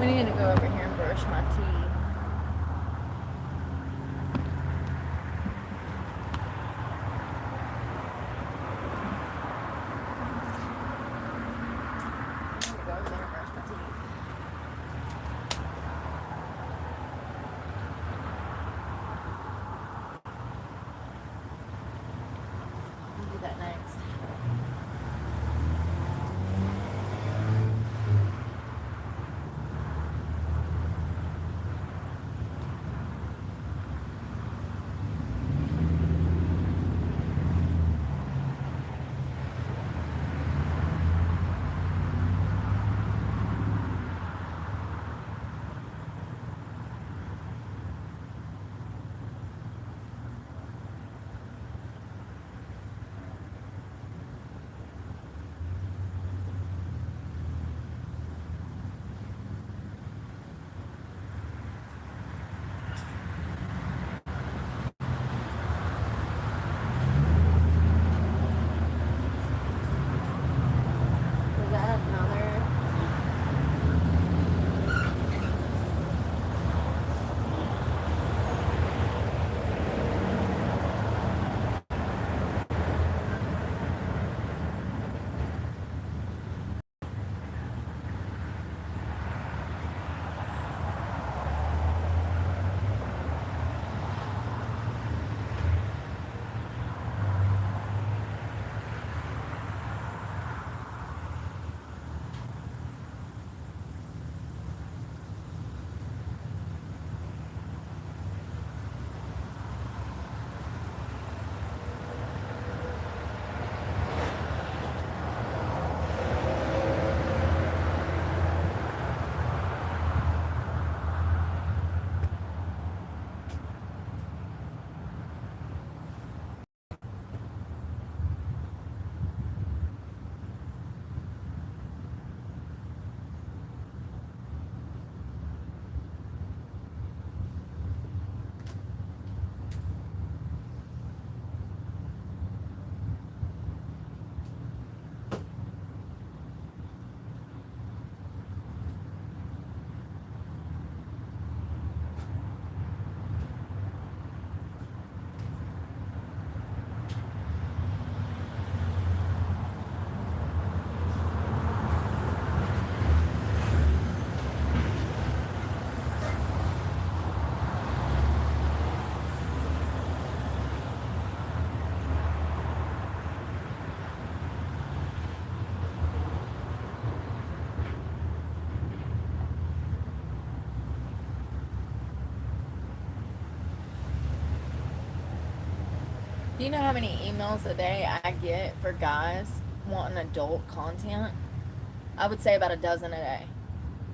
I need to go over here and brush my teeth. Do you know how many emails a day I get for guys wanting adult content? I would say about a dozen a day.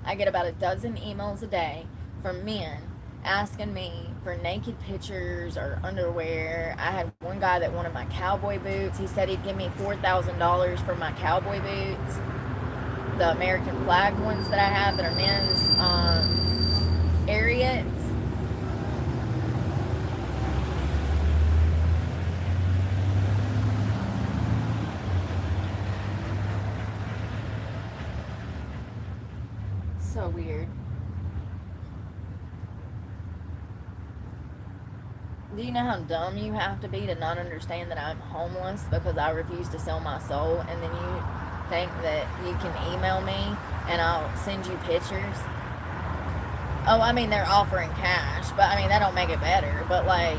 I get about a dozen emails a day from men asking me for naked pictures or underwear. I had one guy that wanted my cowboy boots. He said he'd give me $4,000 for my cowboy boots, the American flag ones that I have that are men's Ariats. So weird. Do you know how dumb you have to be to not understand that I'm homeless because I refuse to sell my soul, and then you think that you can email me and I'll send you pictures? Oh, I mean, they're offering cash, but I mean, that don't make it better. But like,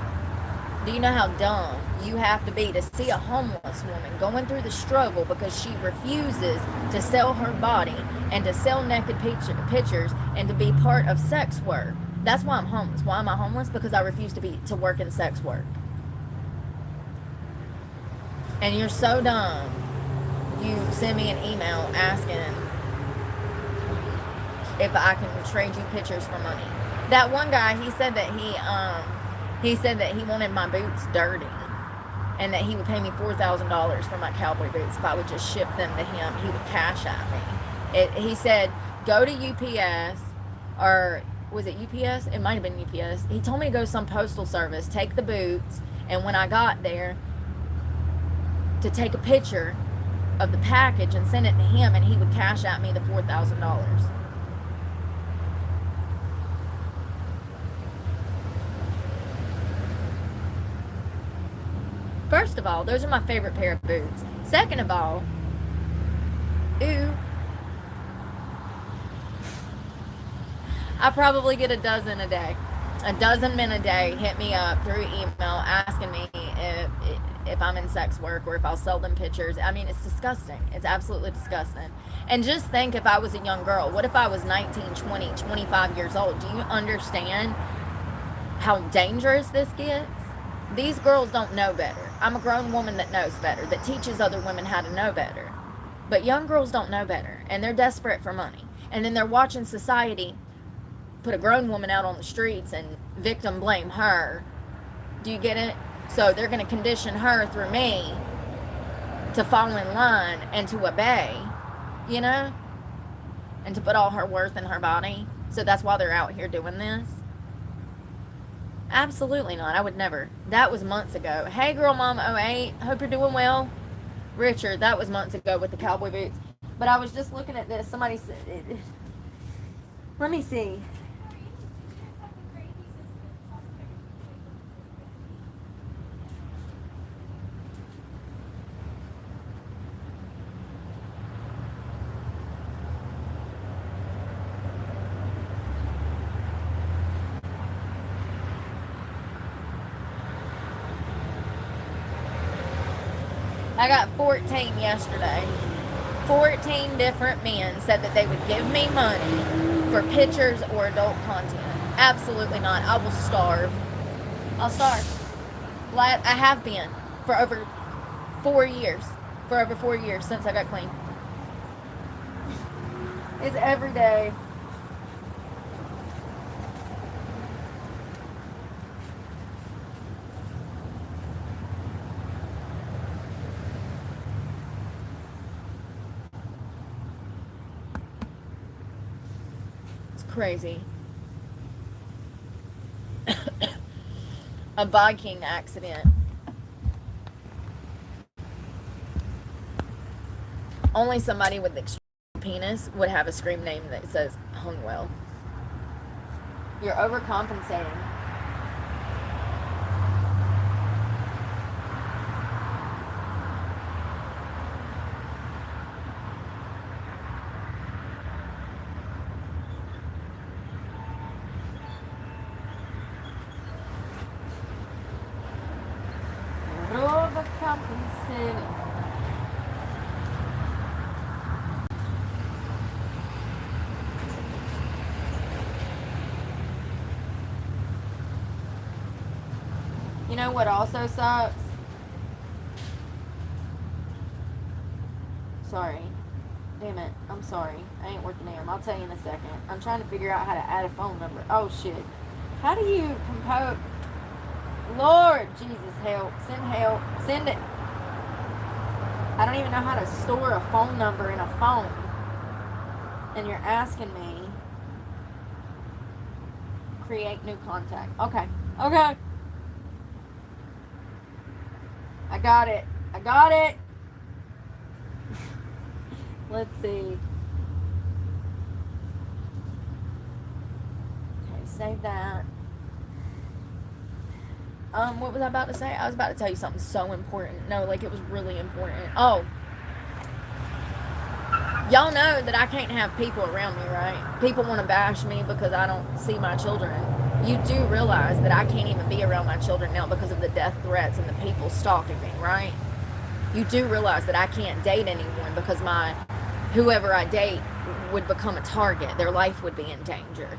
do you know how dumb you have to be to see a homeless woman going through the struggle because she refuses to sell her body and to sell naked pictures and to be part of sex work? That's why I'm homeless. Why am I homeless? Because I refuse to work in sex work. And you're so dumb. You send me an email asking if I can trade you pictures for money. That one guy, he said that he wanted my boots dirty, and that he would pay me $4,000 for my cowboy boots if I would just ship them to him. He would cash at me. He said, go to UPS, or was it UPS? It might have been UPS. He told me to go to some postal service, take the boots, and when I got there, to take a picture of the package and send it to him, and he would cash at me the $4,000. First of all, those are my favorite pair of boots. Second of all, ooh, I probably get a dozen a day. A dozen men a day hit me up through email asking me if I'm in sex work or if I'll sell them pictures. I mean, it's disgusting. It's absolutely disgusting. And just think, if I was a young girl, what if I was 19, 20, 25 years old? Do you understand how dangerous this gets? These girls don't know better. I'm a grown woman that knows better, that teaches other women how to know better. But young girls don't know better, and they're desperate for money. And then they're watching society put a grown woman out on the streets and victim blame her. Do you get it? So they're going to condition her through me to fall in line and to obey, you know, and to put all her worth in her body. So that's why they're out here doing this. Absolutely not. I would never. That was months ago. Hey, Girl Mom 08. Hope you're doing well. Richard, that was months ago with the cowboy boots. But I was just looking at this. Somebody said, let me see. I got 14 yesterday. 14 different men said that they would give me money for pictures or adult content. Absolutely not. I will starve. I'll starve. I have been for over 4 years. For over 4 years since I got clean. It's every day. Crazy. A Viking accident. Only somebody with extreme penis would have a scream name that says hung well. You're overcompensating. You know what also sucks? Sorry. Damn it. I'm sorry. I ain't working there. I'll tell you in a second. I'm trying to figure out how to add a phone number. Oh, shit. How do you compose? Lord Jesus, help. Send help. Send it. I don't even know how to store a phone number in a phone. And you're asking me. Create new contact. Okay. Okay. I got it. I got it. Let's see. Okay, save that. What was I about to say? I was about to tell you something so important. No, like it was really important. Oh. Y'all know that I can't have people around me, right? People want to bash me because I don't see my children. You do realize that I can't even be around my children now because of the death threats and the people stalking me, right? You do realize that I can't date anyone because whoever I date would become a target. Their life would be in danger.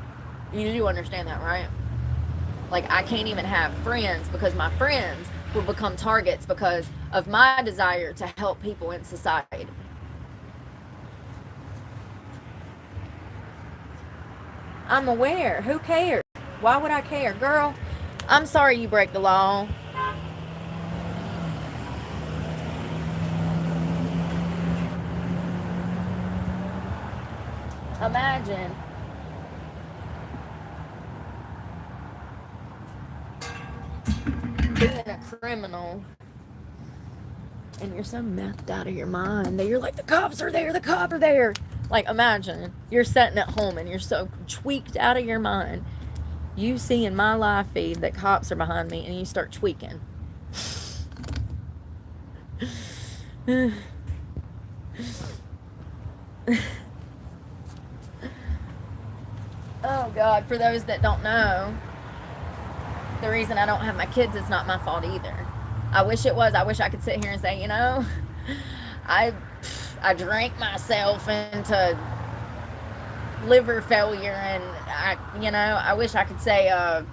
You do understand that, right? Like, I can't even have friends because my friends will become targets because of my desire to help people in society. I'm aware. Who cares? Why would I care? Girl, I'm sorry you break the law. Imagine. Being a criminal and you're so methed out of your mind that you're like, the cops are there, the cops are there. Like, imagine you're sitting at home and you're so tweaked out of your mind. You see in my live feed that cops are behind me and you start tweaking. Oh God, for those that don't know, the reason I don't have my kids is not my fault either. I wish it was. I wish I could sit here and say, I I drank myself into liver failure, and I wish I could say, I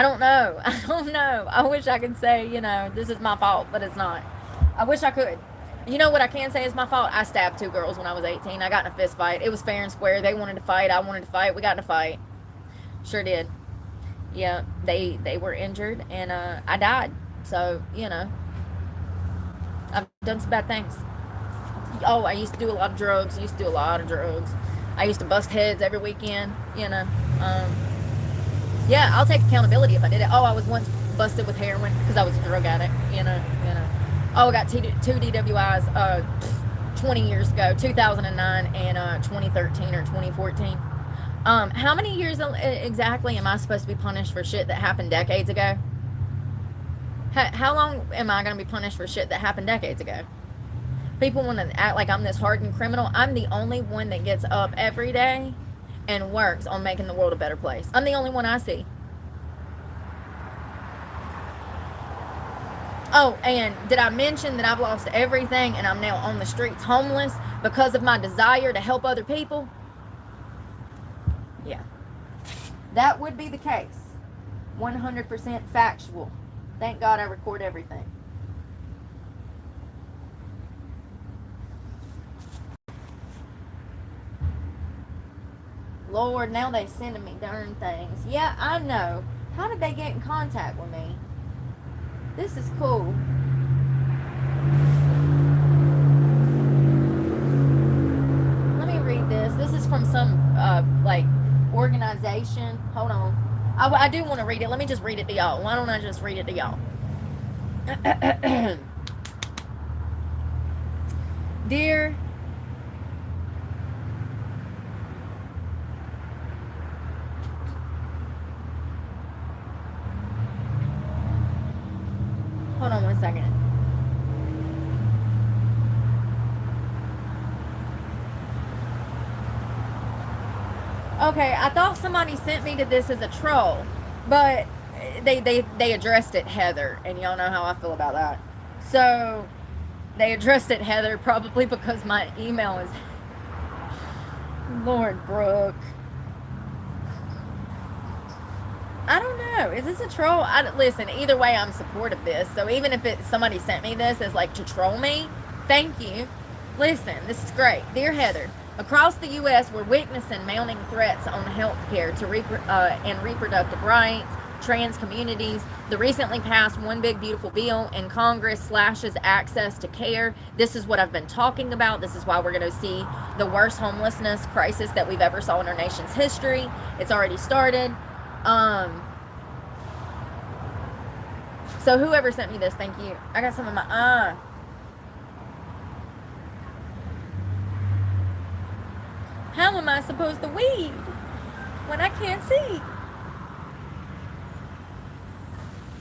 don't know. I don't know. I wish I could say, this is my fault, but it's not. I wish I could. You know what I can say is my fault? I stabbed 2 girls when I was 18. I got in a fist fight. It was fair and square. They wanted to fight. I wanted to fight. We got in a fight. Sure did. Yeah, they were injured, and I died. So, I've done some bad things. Oh, I used to do a lot of drugs. I used to bust heads every weekend, Yeah, I'll take accountability if I did it. Oh, I was once busted with heroin because I was a drug addict, Oh, I got 2 DWIs 20 years ago, 2009 and 2013 or 2014. How many years exactly am I supposed to be punished for shit that happened decades ago? How long am I going to be punished for shit that happened decades ago? People want to act like I'm this hardened criminal. I'm the only one that gets up every day and works on making the world a better place. I'm the only one I see. Oh, and did I mention that I've lost everything and I'm now on the streets homeless because of my desire to help other people? Yeah. That would be the case. 100% factual. Thank God I record everything. Lord, now they sending me darn things. Yeah, I know. How did they get in contact with me? This is cool. Let me read this. This is from some, organization. Hold on. I do want to read it. Let me just read it to y'all. Why don't I just read it to y'all? Dear Hold on one second. Okay, I thought somebody sent me to this as a troll, but they addressed it Heather, and y'all know how I feel about that. So they addressed it Heather probably because my email is Lord Brooke. I don't know. Is this a troll? Listen, either way, I'm supportive of this. So even if somebody sent me this as like to troll me, thank you. Listen, this is great. Dear Heather, across the U.S., we're witnessing mounting threats on health care and reproductive rights, trans communities. The recently passed One Big Beautiful Bill in Congress slashes access to care. This is what I've been talking about. This is why we're going to see the worst homelessness crisis that we've ever saw in our nation's history. It's already started. So whoever sent me this, thank you. I got some in my eye. How am I supposed to read when I can't see?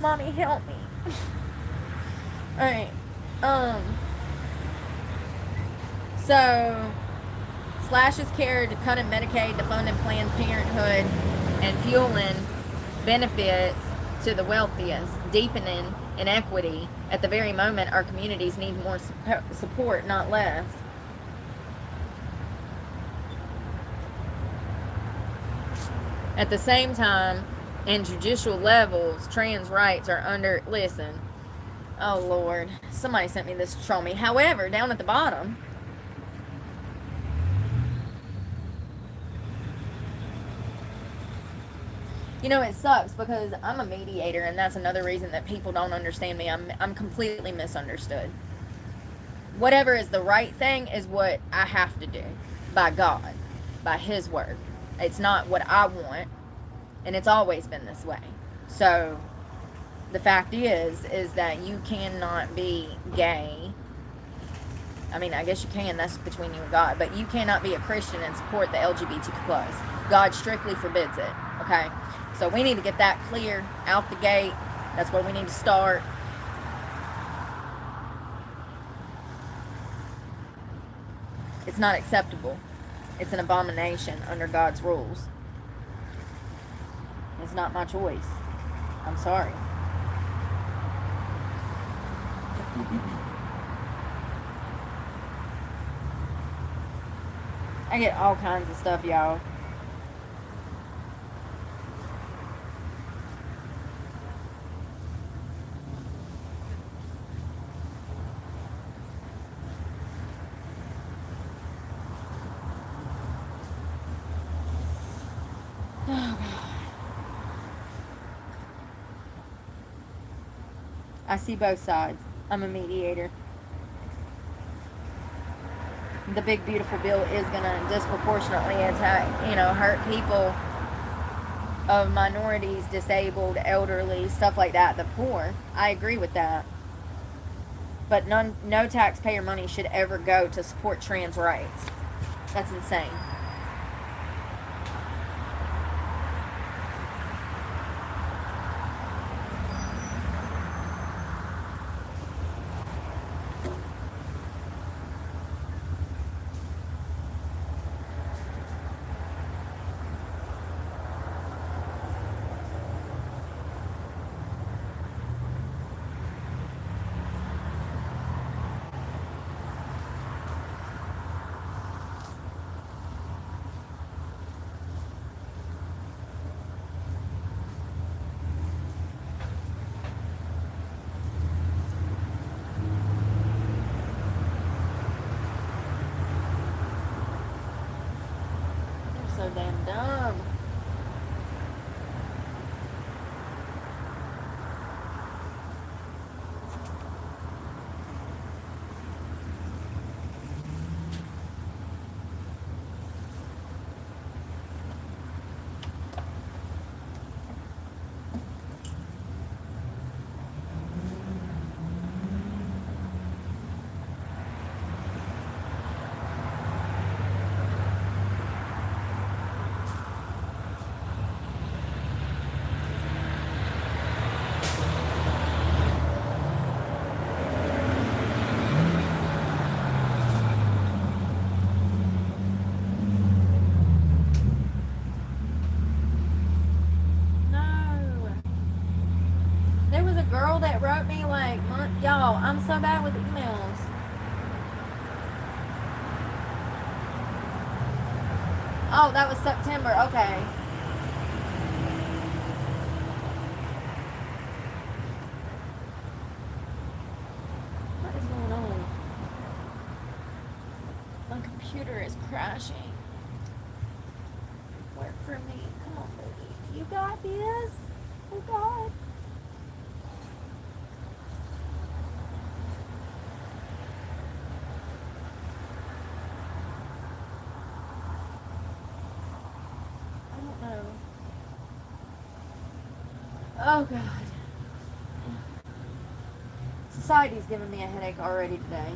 Mommy, help me. Alright. So slashes care to cut in Medicaid, defunding Planned Parenthood, and fueling benefits to the wealthiest, deepening inequity at the very moment our communities need more support, not less. At the same time, in judicial levels, trans rights are under... Listen. Oh, Lord. Somebody sent me this to troll me. However, down at the bottom... it sucks because I'm a mediator, and that's another reason that people don't understand me. I'm completely misunderstood. Whatever is the right thing is what I have to do by God, by His word. It's not what I want, and it's always been this way. So the fact is that you cannot be gay. I mean, I guess you can. That's between you and God. But you cannot be a Christian and support the LGBTQ+. God strictly forbids it. Okay? So we need to get that clear out the gate. That's where we need to start. It's not acceptable. It's an abomination under God's rules. It's not my choice. I'm sorry. I get all kinds of stuff, y'all. Oh, God. I see both sides. I'm a mediator. The big beautiful bill is going to disproportionately attack, hurt people of minorities, disabled, elderly, stuff like that, the poor. I agree with that. But no taxpayer money should ever go to support trans rights. That's insane. So damn dumb. Girl that wrote me like, y'all, I'm so bad with emails. Oh, that was September. Okay. What is going on? My computer is crashing. Work for me. Come on, baby. You got this? Oh, God. Oh, God. Society's giving me a headache already today.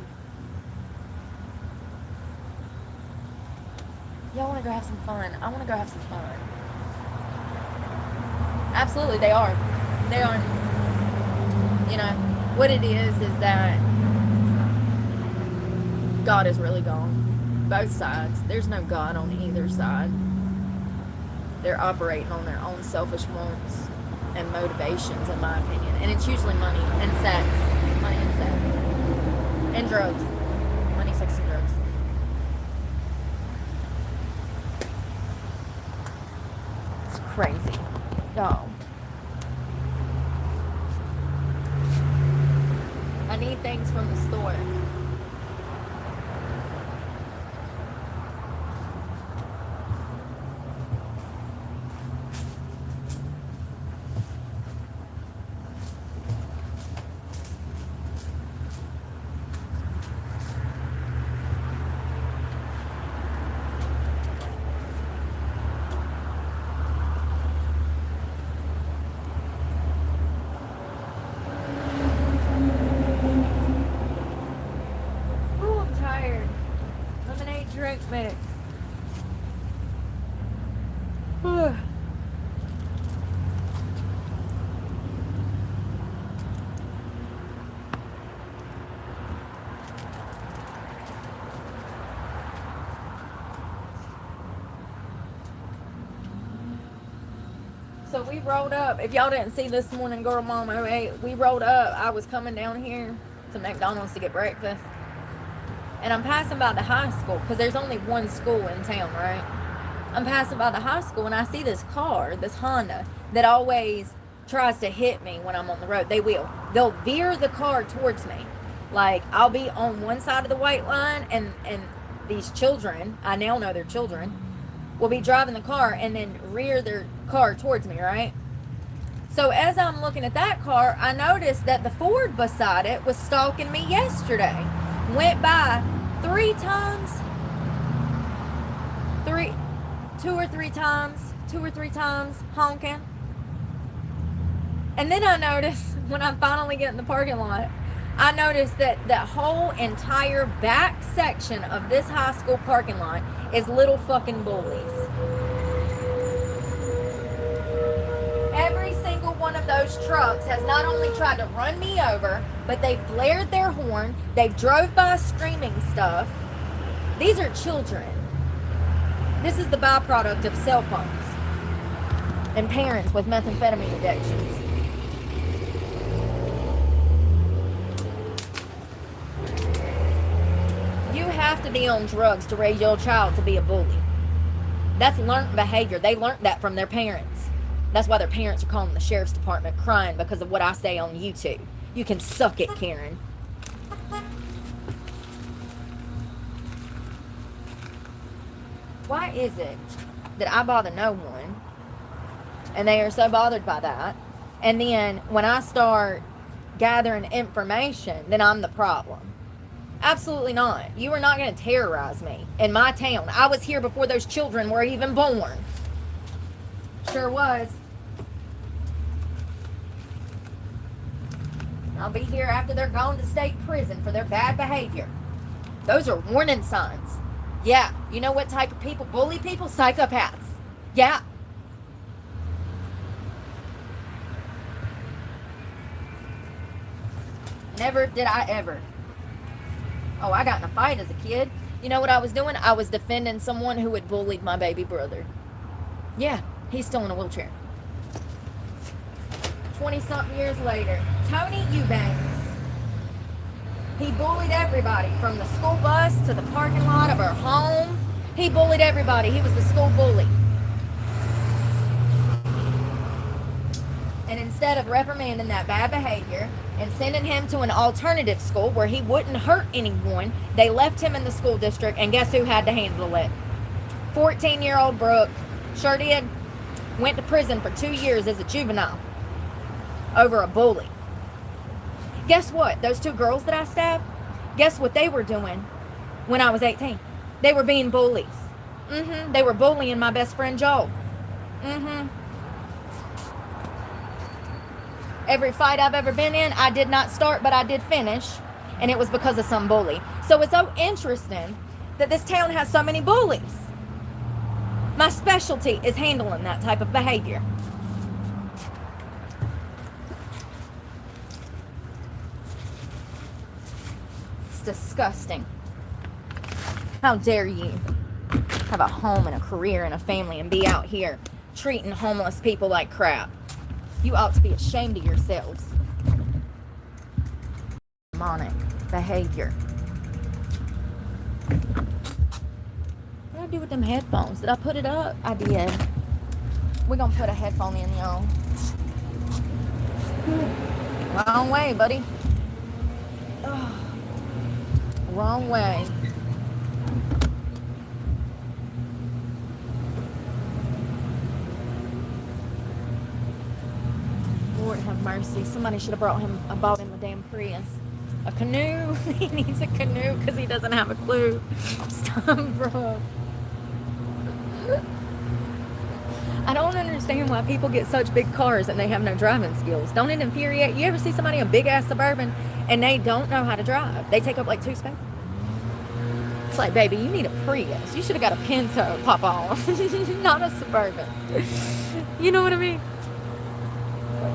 Y'all want to go have some fun? I want to go have some fun. Absolutely, they are. They are. What it is that God is really gone. Both sides. There's no God on either side. They're operating on their own selfish wants and motivations, in my opinion. And it's usually money and sex. Money and sex. And drugs. Money, sex, and drugs. It's crazy. Y'all. I need things from the store. Drink mix. So we rolled up. If y'all didn't see this morning, Girl Mom 08, we rolled up. I was coming down here to McDonald's to get breakfast. And I'm passing by the high school because there's only one school in town, right? I'm passing by the high school and I see this car, this Honda, that always tries to hit me when I'm on the road. They will. They'll veer the car towards me. Like, I'll be on one side of the white line and these children, I now know they're children, will be driving the car and then rear their car towards me, right? So as I'm looking at that car, I noticed that the Ford beside it was stalking me yesterday. Went by two or three times honking. And then I noticed when I finally get in the parking lot, I noticed that that whole entire back section of this high school parking lot is little fucking bullies. Every single one of those trucks has not only tried to run me over, but they've blared their horn, they've drove by screaming stuff. These are children. This is the byproduct of cell phones and parents with methamphetamine addictions. You have to be on drugs to raise your child to be a bully. That's learned behavior. They learned that from their parents. That's why their parents are calling the sheriff's department crying because of what I say on YouTube. You can suck it, Karen. Why is it that I bother no one and they are so bothered by that, and then when I start gathering information, then I'm the problem? Absolutely not. You are not going to terrorize me in my town. I was here before those children were even born. Sure was. I'll be here after they're gone to state prison for their bad behavior. Those are warning signs. Yeah, you know what type of people bully people? Psychopaths. Yeah. Never did I ever. Oh, I got in a fight as a kid. You know what I was doing? I was defending someone who had bullied my baby brother. Yeah, he's still in a wheelchair. 20-something years later, Tony Eubanks. He bullied everybody from the school bus to the parking lot of our home. He bullied everybody. He was the school bully. And instead of reprimanding that bad behavior and sending him to an alternative school where he wouldn't hurt anyone, they left him in the school district, and guess who had to handle it? 14-year-old Brooke. Sure did. Went to prison for 2 years as a juvenile over a bully. Guess what? Those 2 girls that I stabbed, guess what they were doing when I was 18? They were being bullies. They were bullying my best friend Joel. Every fight I've ever been in, I did not start, but I did finish. And it was because of some bully. So it's so interesting that this town has so many bullies. My specialty is handling that type of behavior. It's disgusting. How dare you have a home and a career and a family and be out here treating homeless people like crap. You ought to be ashamed of yourselves. Demonic behavior. What did I do with them headphones? Did I put it up? I did. We're gonna put a headphone in, y'all. Wrong way, buddy. Oh, wrong way. Lord have mercy. Somebody should have bought him a damn Prius. A canoe. He needs a canoe because he doesn't have a clue. Stop, bro. I don't understand why people get such big cars and they have no driving skills. Don't it infuriate? You ever see somebody in a big ass Suburban and they don't know how to drive? They take up like 2 spaces. It's like, baby, you need a Prius. You should have got a Pinto, Papa. Not a Suburban. You know what I mean?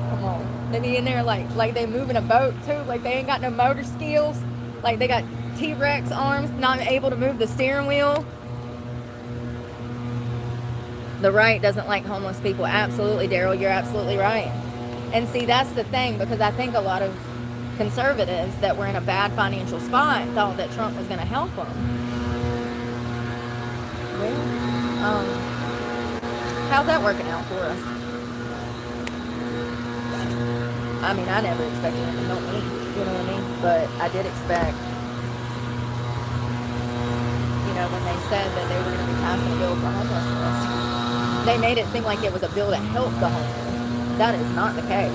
Come on. They be in there like they moving a boat too. Like they ain't got no motor skills. Like they got T-Rex arms, not able to move the steering wheel. The right doesn't like homeless people. Absolutely, Daryl, you're absolutely right. And see, that's the thing, because I think a lot of conservatives that were in a bad financial spot thought that Trump was going to help them. Well, how's that working out for us? I mean, I never expected him to help me, you know what I mean? But I did expect, you know, when they said that they were going to be passing a bill for homelessness, they made it seem like it was a bill to help the homeless. That is not the case.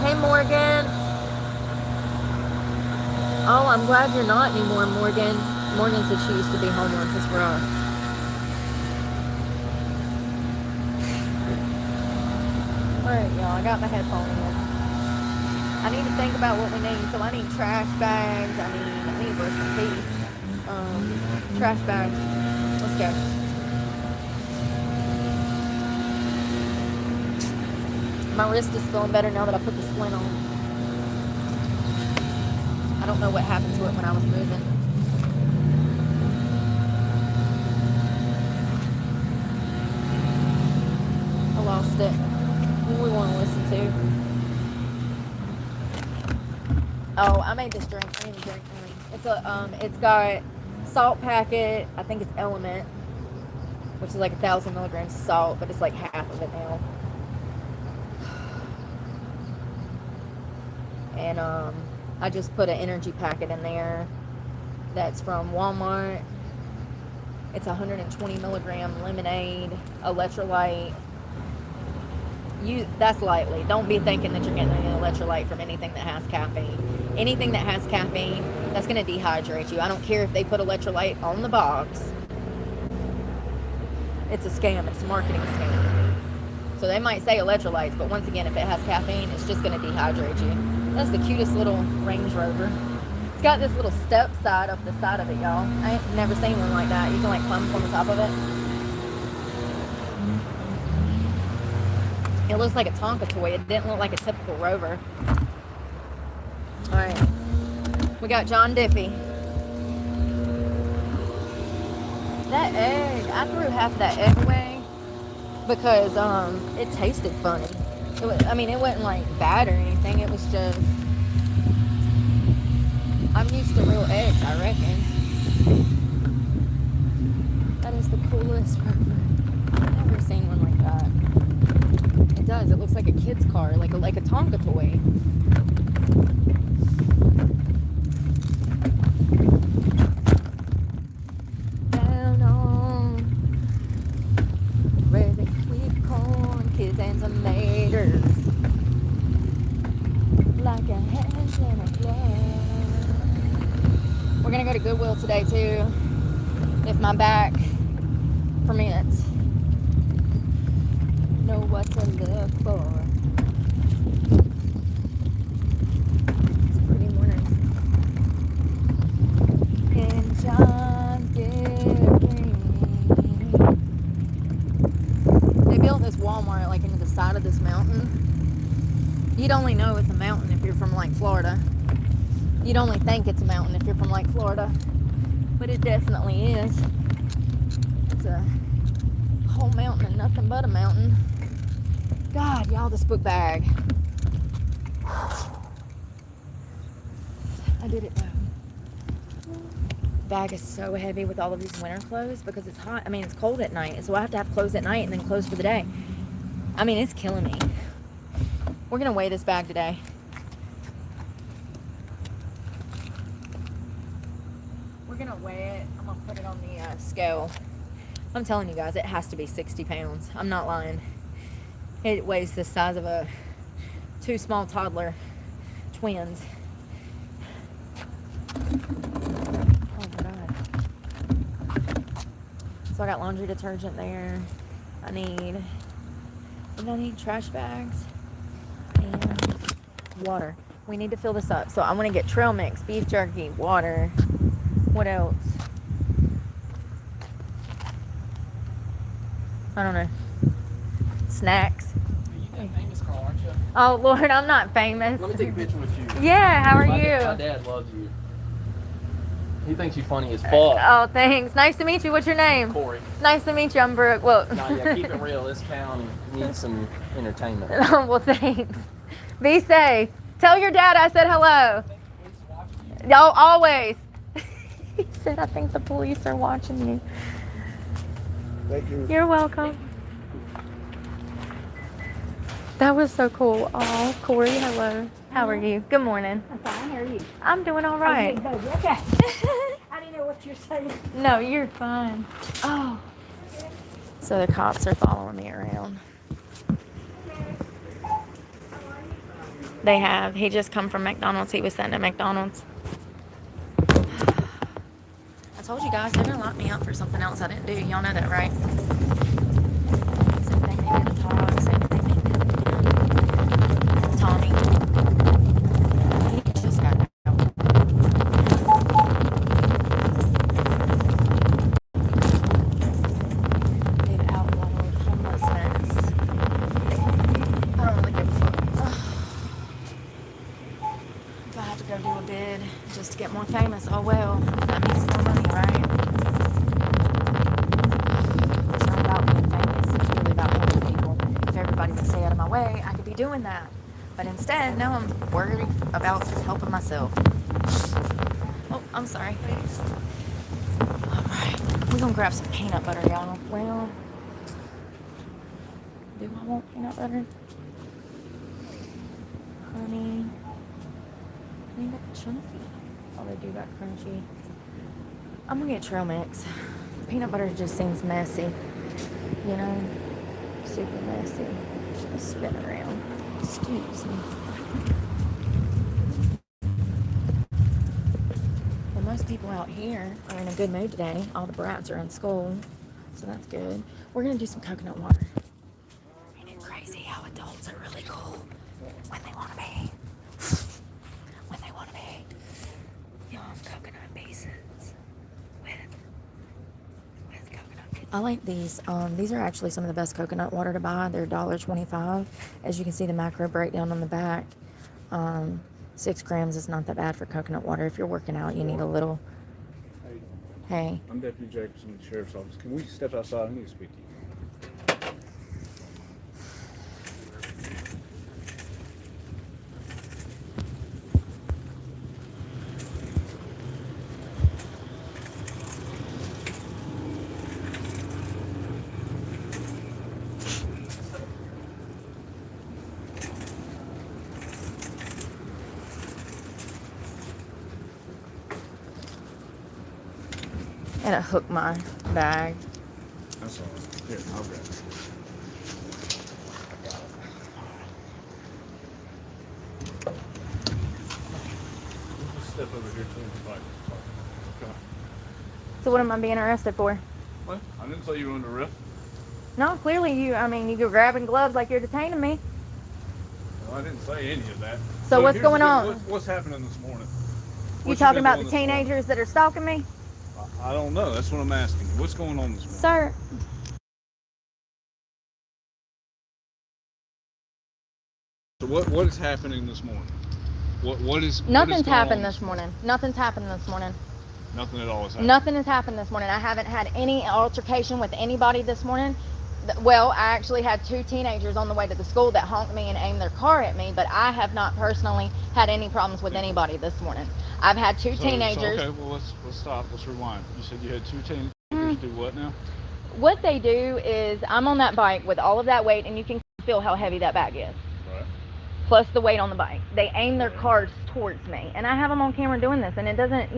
Hey, Morgan. Oh, I'm glad you're not anymore, Morgan. Morgan said she used to be homeless. It's rough. Alright, y'all. I got my headphone in. I need to think about what we need. So I need trash bags. I need to brush my teeth. Trash bags. Let's go. My wrist is feeling better now that I put the splint on. I don't know what happened to it when I was moving. I lost it. What do we want to listen to? Oh, I made this drink. I need a drink. It's got salt packet. I think it's Element, which is like 1,000 milligrams of salt, but it's like half of it now. And I just put an energy packet in there that's from Walmart. It's 120 milligram lemonade, electrolyte. That's lightly. Don't be thinking that you're getting an electrolyte from anything that has caffeine. Anything that has caffeine, that's going to dehydrate you. I don't care if they put electrolyte on the box. It's a scam. It's a marketing scam. So they might say electrolytes, but once again, if it has caffeine, it's just going to dehydrate you. That's the cutest little Range Rover. It's got this little step side up the side of it, y'all. I ain't never seen one like that. You can like climb up on the top of it. It looks like a Tonka toy. It didn't look like a typical Rover. Alright. We got John Diffie. That egg, I threw half of that egg away because it tasted funny. It wasn't like bad or anything. It was just, I'm used to real eggs, I reckon. That is the coolest Rover. I've never seen one like that. It does. It looks like a kid's car, like a Tonka toy. Down on where they keep corn, kids and tomatoes, like a hand in a glove. We're gonna go to Goodwill today too, if my back permits. Know what to look for. It's a pretty morning. In John Diffie. They built this Walmart like into the side of this mountain. You'd only know it's a mountain if you're from like Florida. You'd only think it's a mountain if you're from like Florida. But it definitely is. It's a whole mountain and nothing but a mountain. God, y'all, this book bag. I did it though. Bag is so heavy with all of these winter clothes because it's hot. It's cold at night, so I have to have clothes at night and then clothes for the day. It's killing me. We're gonna weigh this bag today. We're gonna weigh it. I'm gonna put it on the scale. I'm telling you guys, it has to be 60 pounds. I'm not lying. It weighs the size of two small toddler twins. Oh my God. So I got laundry detergent there. I need trash bags and water. We need to fill this up. So I'm gonna get trail mix, beef jerky, water. What else? I don't know. Snacks. You that famous girl, aren't you? Oh, Lord, I'm not famous. Let me take a picture with you. Yeah, how are My you? dad loves you. He thinks you funny as fuck. Oh, thanks. Nice to meet you. What's your name? Corey. Nice to meet you. I'm Brooke. Well, Nah, yeah, keep it real. This town needs some entertainment. Well, thanks. Be safe. Tell your dad I said hello. No, always. He said, I think the police are watching you. Thank you. You're welcome. That was so cool. Oh, Corey, hello. How are you? Good morning. I'm fine. How are you? I'm doing all right. Okay. I didn't know what you're saying. No, you're fine. Oh. So the cops are following me around. They have. He just come from McDonald's. He was sitting at McDonald's. I told you guys they're gonna lock me up for something else I didn't do. Y'all know that, right? Same thing they did to Todd. Same thing they did to Tommy. He just got out. They've outlawed homelessness. I don't really give a fuck. If I have to go do a bid just to get more famous, oh well. That means more money, right? It's not about being famous. It's really about helping people. If everybody would stay out of my way, I could be doing that. But instead, now I'm worried about helping myself. Oh, I'm sorry. Alright. We're gonna grab some peanut butter, y'all. Well, do I want peanut butter? Honey. They got chunky. Oh, they do got crunchy. I'm gonna get trail mix. Peanut butter just seems messy. You know? Super messy. Let's spin around. Excuse me. Well, most people out here are in a good mood today. All the brats are in school. So that's good. We're gonna do some coconut water. Ain't it crazy how adults are really cool when they wanna be? When they wanna be. Yum, coconut pieces with coconut pieces. I like these. These are actually some of the best coconut water to buy. They're $1.25. As you can see the macro breakdown on the back. 6 grams is not that bad for coconut water. If you're working out, you need a little. Hey. I'm Deputy Jacobson with the Sheriff's Office. Can we step outside? I need to speak to you. And it hooked my bag. That's all right. Here, I'll grab it. Just step over here to the bike. Okay. So what am I being arrested for? What? I didn't say you were under arrest. No, clearly you go grabbing gloves like you're detaining me. No, I didn't say any of that. So what's going on? What's happening this morning? You talking about the teenagers that are stalking me? I don't know. That's what I'm asking you. What's going on this morning? Sir. So what is happening this morning? Nothing's happened this morning. Nothing's happened this morning. Nothing at all has happened. Nothing has happened this morning. I haven't had any altercation with anybody this morning. Well, I actually had 2 teenagers on the way to the school that honked me and aimed their car at me, but I have not personally had any problems with anybody this morning. I've had 2 teenagers. Okay, well let's stop. Let's rewind. You said you had 2 teenagers. Do what now? What they do is I'm on that bike with all of that weight, and you can feel how heavy that bag is. Right. Plus the weight on the bike. They aim their cars towards me, and I have them on camera doing this, and it doesn't,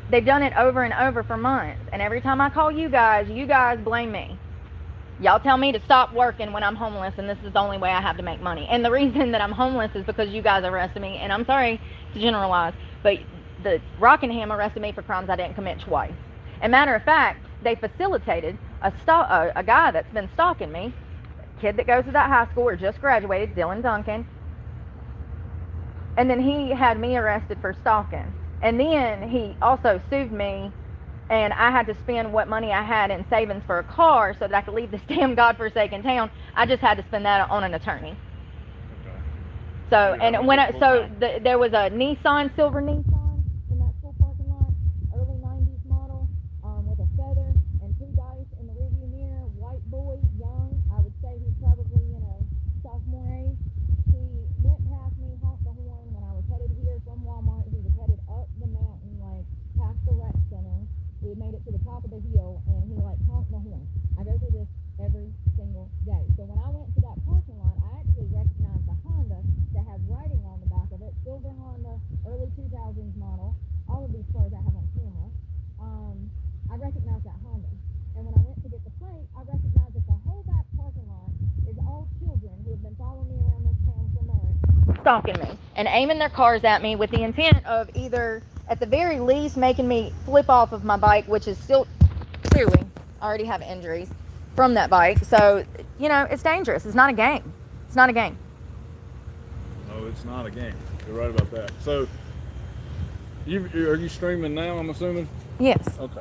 they've done it over and over for months. And every time I call you guys blame me. Y'all tell me to stop working when I'm homeless, and this is the only way I have to make money. And the reason that I'm homeless is because you guys arrested me, and I'm sorry to generalize, but the Rockingham arrested me for crimes I didn't commit twice. And matter of fact, they facilitated a guy that's been stalking me, a kid that goes to that high school or just graduated, Dylan Duncan, and then he had me arrested for stalking. And then he also sued me and I had to spend what money I had in savings for a car so that I could leave this damn godforsaken town. I just had to spend that on an attorney. Okay. So, You're having and a when difficult time. there was a silver Nissan in that school parking lot, early 90s model, with a feather and 2 dice in the rearview mirror, white boy, young. I would say he's probably, sophomore age. He went past me, honked the horn when I was headed here from Walmart. He was headed up the mountain, like, past the rec center. We had made it to the top of the hill, and he, like, honked the horn. I go through this every single day. So when I went to that parking lot, I actually recognized the Honda that has writing on the back of it, silver Honda, early 2000s model. All of these cars I have on camera. I recognized that Honda. And when I went to get the plate, I recognized that the whole back parking lot is all children who have been following me around this town for months, stalking me and aiming their cars at me with the intent of either, at the very least, making me flip off of my bike, which is still, clearly, I already have injuries from that bike. So, it's dangerous. It's not a game. It's not a game. No, it's not a game. You're right about that. So, are you streaming now, I'm assuming? Yes. Okay.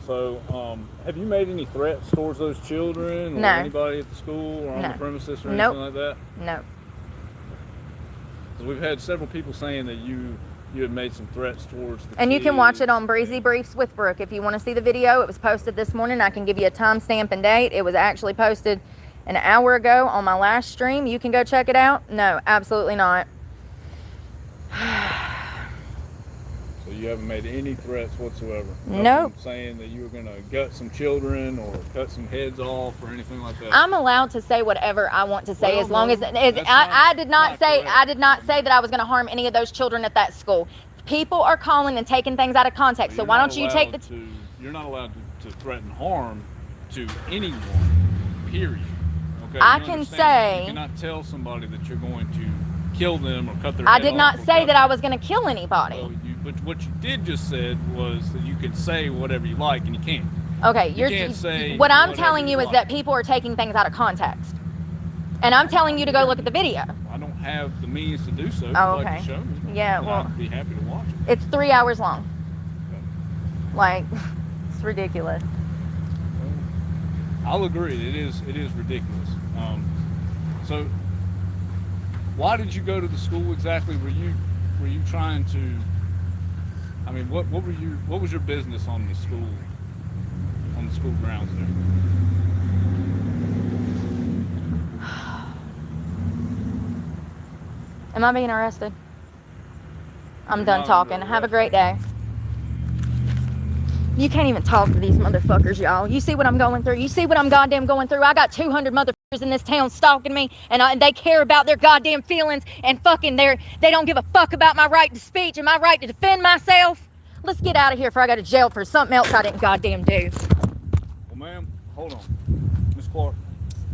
So, have you made any threats towards those children or No. anybody at the school or on No. the premises or Nope. anything like that? No. 'Cause we've had several people saying that you had made some threats towards the And you can watch it kids. on Breezy Briefs with Brooke if you want to see the video. It was posted this morning. I can give you a timestamp and date. It was actually posted an hour ago on my last stream. You can go check it out. No, absolutely not. So you haven't made any threats whatsoever? Nope. Nothing saying that you were going to gut some children or cut some heads off or anything like that? I'm allowed to say whatever I want to say, Well, as long no, as that's I did not not say correct. I did not say that I was going to harm any of those children at that school. People are calling and taking things out of context. So You're why not don't you take the allowed you're not allowed to threaten harm to anyone, period. Okay? I You can understand? say- You cannot tell somebody that you're going to kill them or cut their I head did off not or say cut that I them. was going to kill anybody. Well, but what you did just said was that you could say whatever you like, and you can't. Okay, You can't say what I'm whatever telling you you is like. that people are taking things out of context. And I'm telling you to go look at the video. I don't have the means to do so. If Oh, you'd like okay. to show me, Yeah, then well- I'd be happy to watch it. It's 3 hours long. Like, it's ridiculous. I'll agree. It is ridiculous. So, why did you go to the school exactly? Were you trying to? I mean, what was your business on the school grounds there? Am I being arrested? I'm You're done not talking. under Have a arrest. great day. You can't even talk to these motherfuckers, y'all. You see what I'm going through? You see what I'm goddamn going through? I got 200 motherfuckers in this town stalking me, and they care about their goddamn feelings, and fucking they don't give a fuck about my right to speech and my right to defend myself. Let's get out of here before I go to jail for something else I didn't goddamn do. Well, ma'am, hold on, Miss Clark.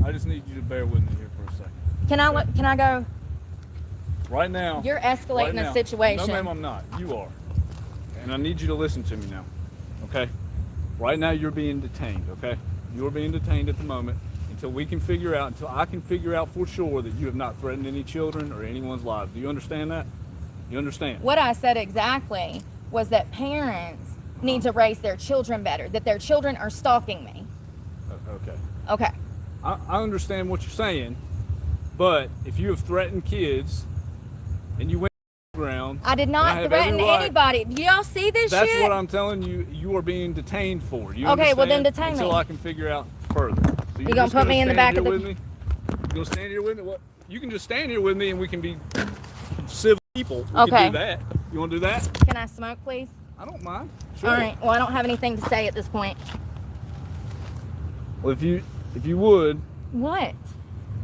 I just need you to bear with me here for a second. Can I go? Right now. You're escalating right the now. situation. No, ma'am, I'm not. You are. And I need you to listen to me now. Okay? Right now you're being detained, okay? You're being detained at the moment until I can figure out for sure that you have not threatened any children or anyone's lives. Do you understand that? You understand? What I said exactly was that parents need to raise their children better, that their children are stalking me. Okay. Okay. I understand what you're saying, but if you have threatened kids and you went to the ground, I did not and I have every threaten right- anybody. Do y'all see this That's shit? what I'm telling you. You are being detained for. You Okay, well then understand? detain me. Until I can figure out further. So you're You gonna just put me in the stand back here of the- with me? You gonna stand here with me? What? You can just stand here with me, and we can be civil people. We Okay. can do that. You want to do that? Can I smoke, please? I don't mind. Sure. All right. Well, I don't have anything to say at this point. Well, if you would What?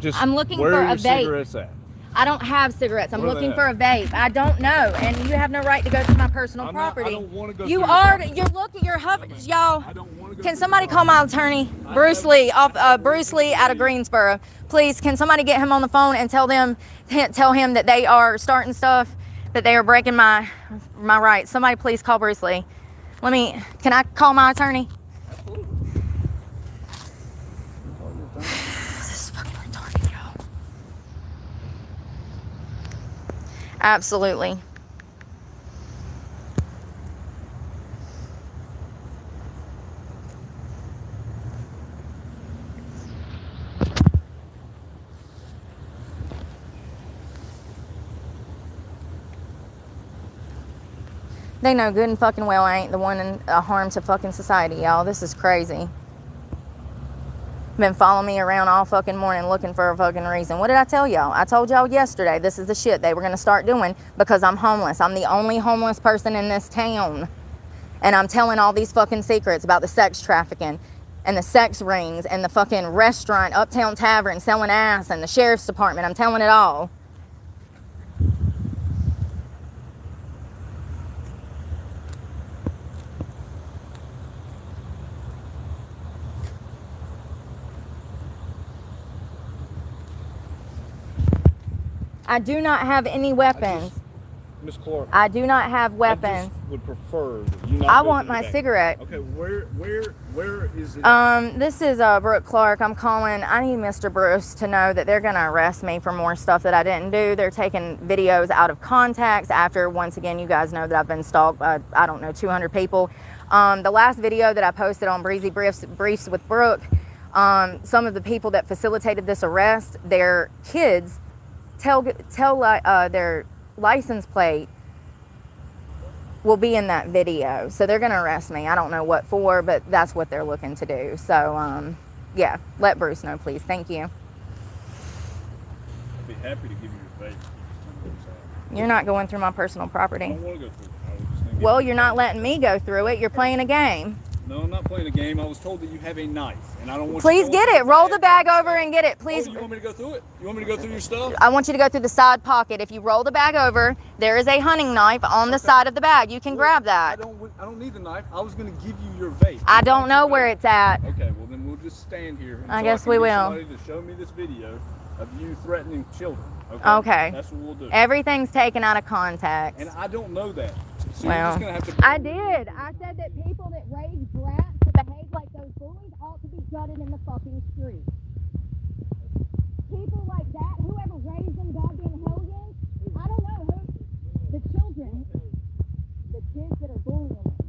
just I'm looking where for are a your vape. cigarettes at? I don't have cigarettes. I'm What are looking they for a vape. I don't know, and you have no right to go through my personal I'm not- property. I don't wanna go You through your are. property. You're looking. You're hovering, y'all. I don't want to go. Can through somebody your call my property. attorney, I Bruce have- Lee, Bruce Lee out of Greensboro? Please, can somebody get him on the phone and tell him that they are starting stuff, that they are breaking my rights. Somebody please call Bruce Lee. Can I call my attorney? Absolutely. This is fucking retarded, y'all. Absolutely. They know good and fucking well I ain't the one in harm to fucking society, y'all. This is crazy. Been following me around all fucking morning looking for a fucking reason. What did I tell y'all? I told y'all yesterday this is the shit they were going to start doing because I'm homeless. I'm the only homeless person in this town. And I'm telling all these fucking secrets about the sex trafficking and the sex rings and the fucking restaurant, Uptown Tavern, selling ass, and the sheriff's department. I'm telling it all. I do not have any weapons. Miss Clark. I do not have weapons. I just would prefer that you not I go want through the my back. cigarette. Okay, where is it? This is Brooke Clark. I'm calling. I need Mr. Bruce to know that they're gonna arrest me for more stuff that I didn't do. They're taking videos out of context after, once again, you guys know that I've been stalked by, I don't know, 200 people. The last video that I posted on Breezy Briefs with Brooke, some of the people that facilitated this arrest, their kids tell their license plate will be in that video. So they're gonna arrest me. I don't know what for, but that's what they're looking to do. So yeah, let Bruce know, please. Thank you. I'd be happy to give you your vape. You're not going through my personal I property. don't want to go through it. I was just gonna Well, you're not letting me go through it. You're playing a game. No, I'm not playing a game. I was told that you have a knife, and I don't want Please you get it. Roll the bag over and get it, please. Oh, you want me to go through it? You want me to go through your stuff? I want you to go through the side pocket. If you roll the bag over, there is a hunting knife on the side of the bag. You can grab that. I don't need the knife. I was going to give you your vape. I don't know where it's at. Okay, well then we'll just stand here. Until I guess can we get will. Somebody to show me this video of you threatening children. Okay. That's what we'll do. Everything's taken out of context. And I don't know that. So Well, you're just gonna have to. I did. I said that people that raise brats to behave like those bullies ought to be gutted in the fucking street. People like that, whoever raised them goddamn hellions, I don't know who. The children, the kids that are bullying them,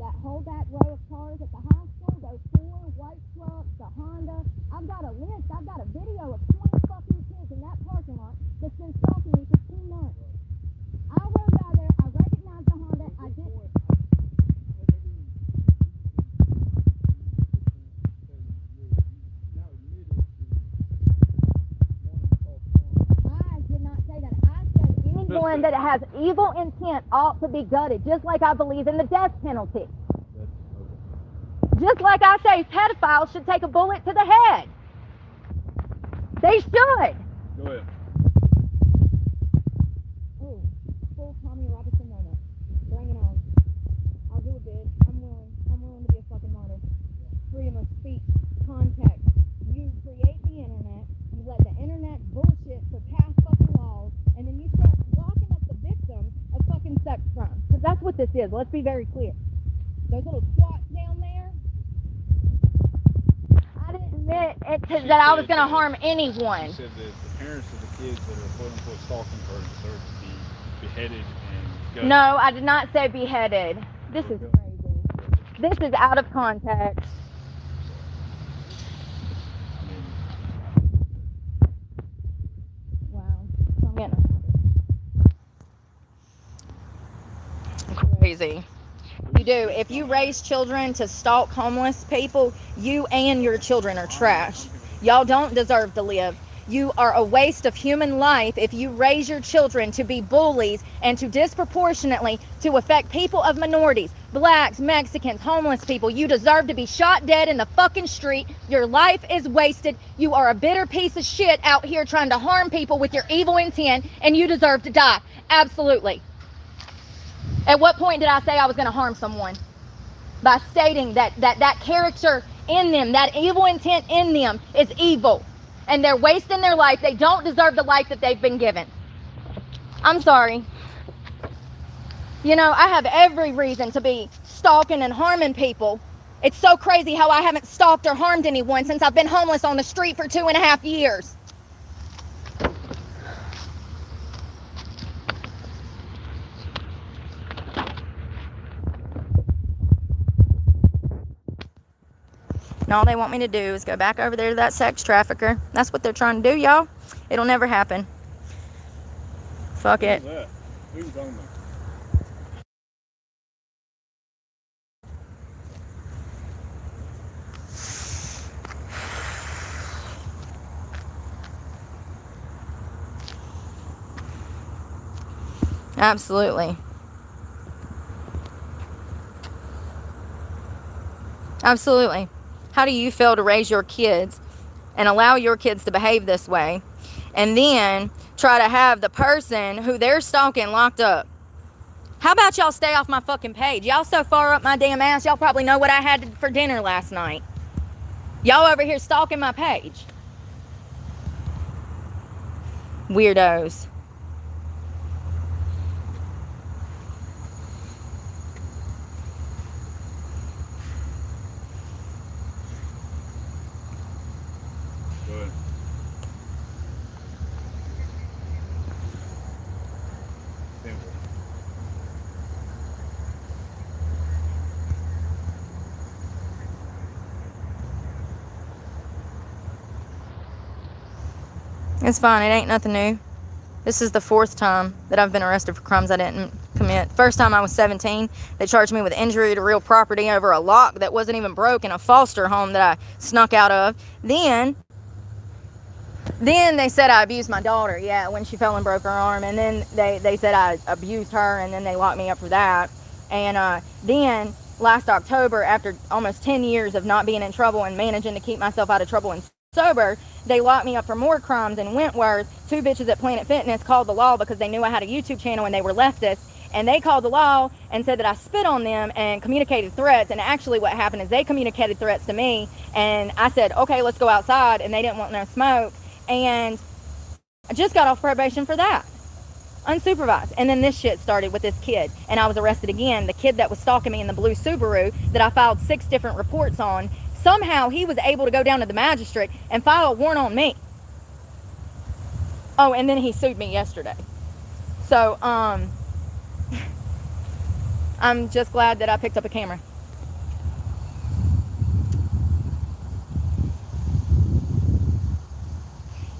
that hold that row of cars at the high school, those 4 white trucks, the Honda. I've got a list. I've got a video of 20 fucking kids in that parking lot that's been stalking me for 2 months. I rode by there. I recognized the Honda. I did. I did not say that. I said anyone that has evil intent ought to be gutted, just like I believe in the death penalty. Just like I say pedophiles should take a bullet to the head. They should. Go ahead. Oh, full Tommy Robinson moment. Bring it on. I'll do a bid. I'm willing. I'm willing to be a fucking martyr. Freedom of speech, context. You create the internet. You let the internet bullshit surpass fucking laws, and then you start locking up the victims of fucking sex crimes. Because that's what this is. Let's be very clear. Those little squats down there. I didn't admit that I was going to harm anyone. You said that the parents of the kids that are quote unquote stalking her deserve to be beheaded and gutted. No, I did not say beheaded. This is crazy. This is out of context. Wow. I'm getting crazy. You do. If you raise children to stalk homeless people, you and your children are trash. Y'all don't deserve to live. You are a waste of human life if you raise your children to be bullies and to disproportionately to affect people of minorities, blacks, Mexicans, homeless people. You deserve to be shot dead in the fucking street. Your life is wasted. You are a bitter piece of shit out here trying to harm people with your evil intent, and you deserve to die. Absolutely. At what point did I say I was going to harm someone? By stating that character in them, that evil intent in them is evil. And they're wasting their life. They don't deserve the life that they've been given. I'm sorry. You know, I have every reason to be stalking and harming people. It's so crazy how I haven't stalked or harmed anyone since I've been homeless on the street for 2.5 years. And all they want me to do is go back over there to that sex trafficker. That's what they're trying to do, y'all. It'll never happen. Fuck it. Who's on there? Absolutely. Absolutely. How do you feel to raise your kids and allow your kids to behave this way, and then try to have the person who they're stalking locked up? How about y'all stay off my fucking page? Y'all so far up my damn ass, y'all probably know what I had for dinner last night. Y'all over here stalking my page. Weirdos. Go ahead. It's fine. It ain't nothing new. This is the 4th time that I've been arrested for crimes I didn't commit. First time I was 17. They charged me with injury to real property over a lock that wasn't even broke in a foster home that I snuck out of. Then they said I abused my daughter, yeah, when she fell and broke her arm. And then they said I abused her, and then they locked me up for that. And then last October, after almost 10 years of not being in trouble and managing to keep myself out of trouble and sober, they locked me up for more crimes in Wentworth. 2 bitches at Planet Fitness called the law because they knew I had a YouTube channel and they were leftists. And they called the law and said that I spit on them and communicated threats. And actually what happened is they communicated threats to me. And I said, okay, let's go outside. And they didn't want no smoke. And I just got off probation for that. Unsupervised. And then this shit started with this kid. And I was arrested again. The kid that was stalking me in the blue Subaru that I filed 6 different reports on. Somehow he was able to go down to the magistrate and file a warrant on me. Oh, and then he sued me yesterday. So, I'm just glad that I picked up a camera.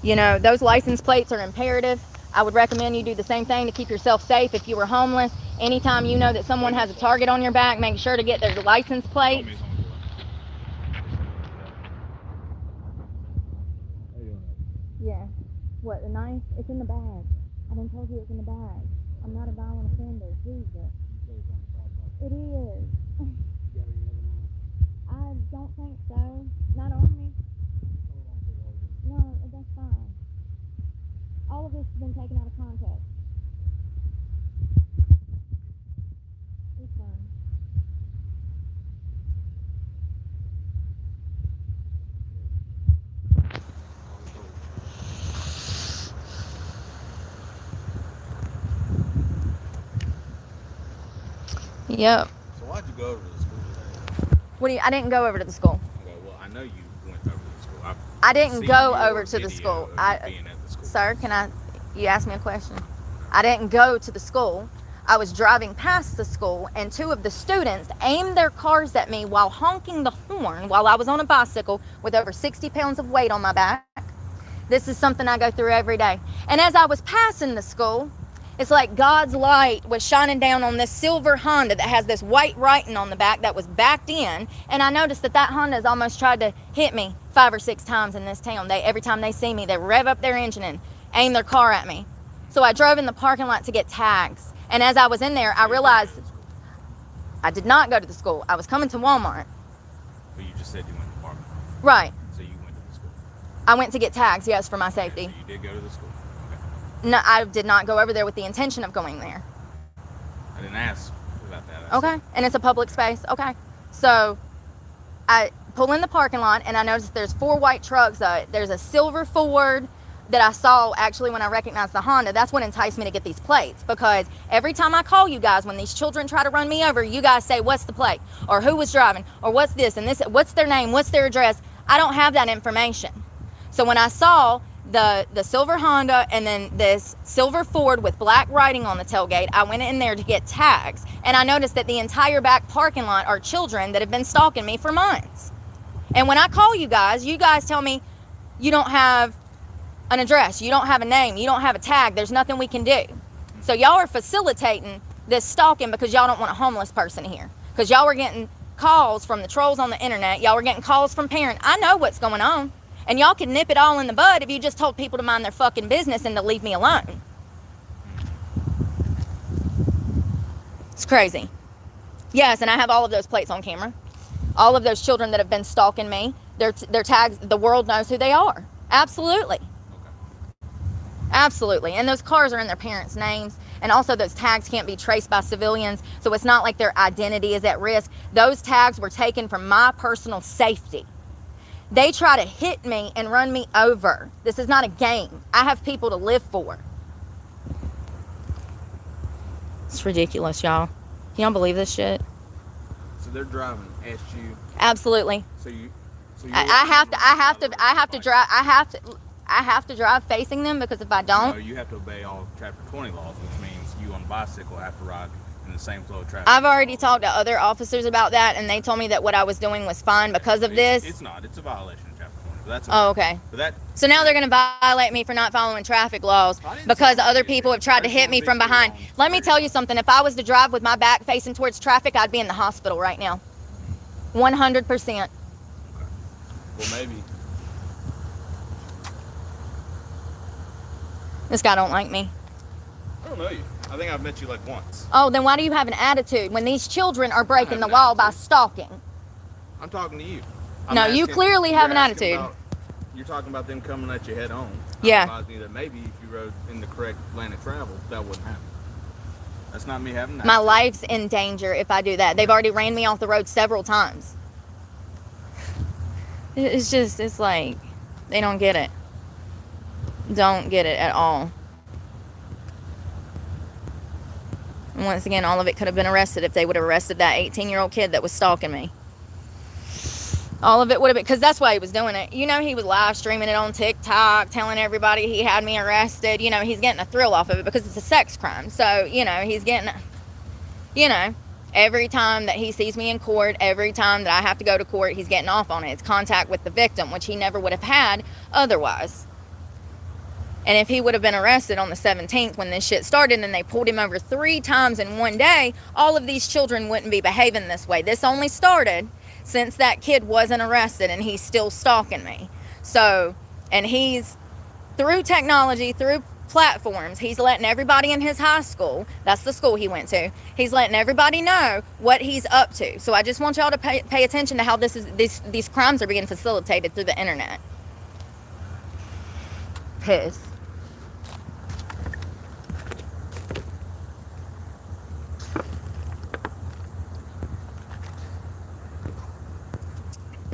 You know, those license plates are imperative. I would recommend you do the same thing to keep yourself safe if you were homeless. Anytime you know that someone has a target on your back, make sure to get their license plates. Yeah. What, the knife? It's in the bag. I done told you it's in the bag. I'm not a violent offender. Jesus. It is. I don't think so. Not on me. No, that's fine. All of this has been taken out of context. It's fine. Yep. So why'd you go over to the school today? What do you? I didn't go over to the school. Okay, well, I know you went over to the school. I didn't seen go your over to the video school. of you being at the school. Sir, you asked me a question. I didn't go to the school. I was driving past the school, and 2 of the students aimed their cars at me while honking the horn while I was on a bicycle with over 60 pounds of weight on my back. This is something I go through every day. And as I was passing the school, it's like God's light was shining down on this silver Honda that has this white writing on the back that was backed in. And I noticed that Honda's almost tried to hit me 5 or 6 times in this town. Every time they see me, they rev up their engine and aim their car at me. So I drove in the parking lot to get tags. And as I was in there, I realized I did not go to the school. I was coming to Walmart. But you just said you went to the park. Right. So you went to the school. I went to get tags, yes, for my safety. So you did go to the school. No, I did not go over there with the intention of going there. I didn't ask about that. Okay. And it's a public space. Okay. So I pull in the parking lot, and I noticed there's 4 white trucks. There's a silver Ford that I saw actually when I recognized the Honda. That's what enticed me to get these plates, because every time I call you guys, when these children try to run me over, you guys say, what's the plate? Or who was driving? Or what's this and this? What's their name? What's their address? I don't have that information. So when I saw the silver Honda and then this silver Ford with black writing on the tailgate, I went in there to get tags, and I noticed that the entire back parking lot are children that have been stalking me for months. And when I call you guys tell me you don't have an address, you don't have a name, you don't have a tag, there's nothing we can do. So y'all are facilitating this stalking because y'all don't want a homeless person here. Because y'all were getting calls from the trolls on the internet, y'all were getting calls from parents. I know what's going on. And y'all can nip it all in the bud if you just told people to mind their fucking business and to leave me alone. It's crazy. Yes, and I have all of those plates on camera. All of those children that have been stalking me, their tags, the world knows who they are. Absolutely. Absolutely. And those cars are in their parents' names. And also those tags can't be traced by civilians. So it's not like their identity is at risk. Those tags were taken for my personal safety. They try to hit me and run me over. This is not a game. I have people to live for. It's ridiculous, y'all. Can y'all believe this shit? So they're driving at you. Absolutely. I have to drive facing them, because if I don't, No, you have to obey all Chapter 20 laws, which means you on a bicycle have to ride in the same flow of traffic. I've already talked to other officers about that, and they told me that what I was doing was fine because of this. It's not. It's a violation of Chapter 20. But that's Oh, okay. But so now they're going to violate me for not following traffic laws because other people have tried to hit me from behind. Let me tell you something. If I was to drive with my back facing towards traffic, I'd be in the hospital right now. 100%. Well, maybe. This guy don't like me. I don't know you. I think I've met you like once. Oh, then why do you have an attitude when these children are breaking the law by stalking? I'm talking to you. No, you clearly have an attitude. You're talking about them coming at you head on. Yeah. I'm advising you that maybe if you rode in the correct lane of travel, that wouldn't happen. That's not me having an My attitude. life's in danger if I do that. They've already ran me off the road several times. It's like, they don't get it. Don't get it at all. And once again, all of it could have been arrested if they would have arrested that 18-year-old kid that was stalking me. All of it would have been, because that's why he was doing it. You know, he was live streaming it on TikTok, telling everybody he had me arrested. You know, he's getting a thrill off of it because it's a sex crime. So, you know, he's getting, you know, every time that he sees me in court, every time that I have to go to court, he's getting off on it. It's contact with the victim, which he never would have had otherwise. And if he would have been arrested on the 17th when this shit started and they pulled him over 3 times in one day, all of these children wouldn't be behaving this way. This only started since that kid wasn't arrested and he's still stalking me. So, and he's, through technology, through platforms, he's letting everybody in his high school, that's the school he went to, he's letting everybody know what he's up to. So I just want y'all to pay attention to how these crimes are being facilitated through the internet. Pissed.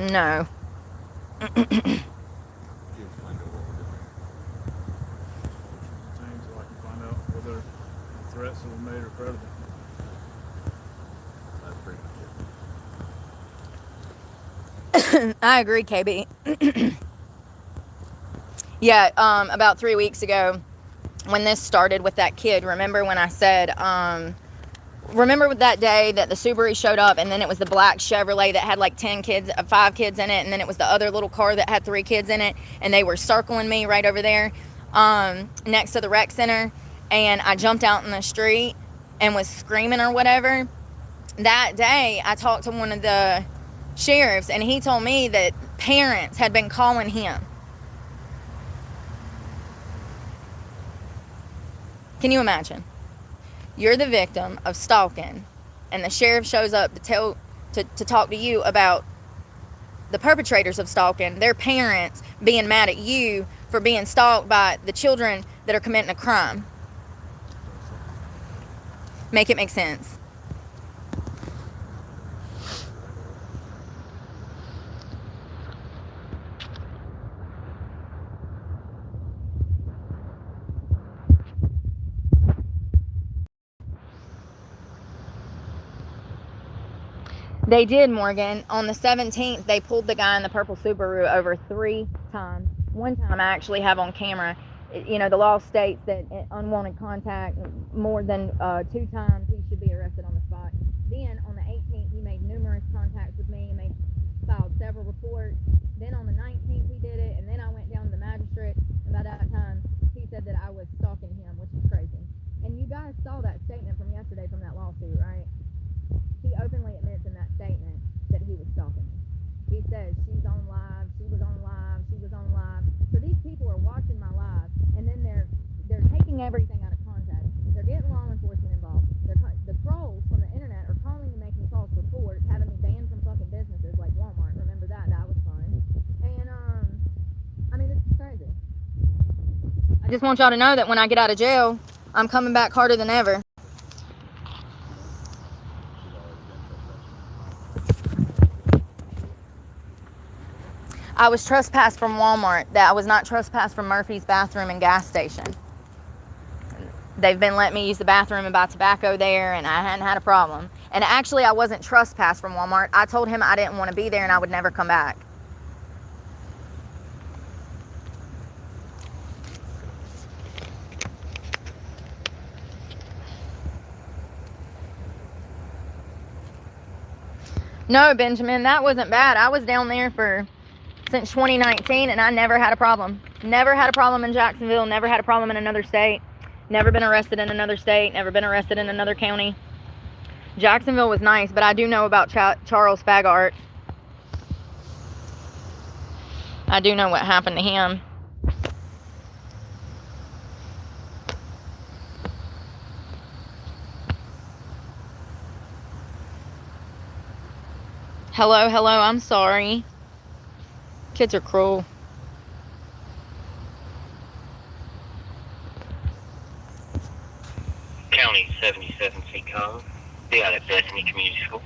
No. Threats that were made are credible. That's pretty much it. I agree, KB. Yeah, about 3 weeks ago, when this started with that kid, remember when I said, remember that day that the Subaru showed up and then it was the black Chevrolet that had like 5 kids in it, and then it was the other little car that had 3 kids in it, and they were circling me right over there next to the rec center, and I jumped out in the street and was screaming or whatever. That day, I talked to one of the sheriffs, and he told me that parents had been calling him. Can you imagine? You're the victim of stalking, and the sheriff shows up to talk to you about the perpetrators of stalking, their parents being mad at you for being stalked by the children that are committing a crime. Make it make sense. They did, Morgan. On the 17th, they pulled the guy in the purple Subaru over 3 times. One time I actually have on camera. You know, the law states that unwanted contact more than 2 times, he should be arrested on the spot. Then on the 18th, he made numerous contacts with me and filed several reports. Then on the 19th, he did it, and then I went down to the magistrate, and by that time, he said that I was stalking him, which is crazy. And you guys saw that statement from yesterday from that lawsuit, right? He openly admits in that statement that he was stalking me. He says, she's on live, she was on live, she was on live. So these people are watching my live, and then they're taking everything out of context. They're getting law enforcement involved. The trolls from the internet are calling and making false reports, having me banned from fucking businesses like Walmart. Remember that? That was fun. And I mean, this is crazy. I just want y'all to know that when I get out of jail, I'm coming back harder than ever. I was trespassed from Walmart. That I was not trespassed from Murphy's bathroom and gas station. They've been letting me use the bathroom and buy tobacco there, and I hadn't had a problem. And actually, I wasn't trespassed from Walmart. I told him I didn't want to be there and I would never come back. No, Benjamin, that wasn't bad. I was down there since 2019, and I never had a problem. Never had a problem in Jacksonville, never had a problem in another state, never been arrested in another state, never been arrested in another county. Jacksonville was nice, but I do know about Charles Fagart. I do know what happened to him. Hello, I'm sorry. Kids are cruel. County 77 feet calm. Be out at Bethany Community School.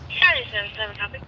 County 77 copy.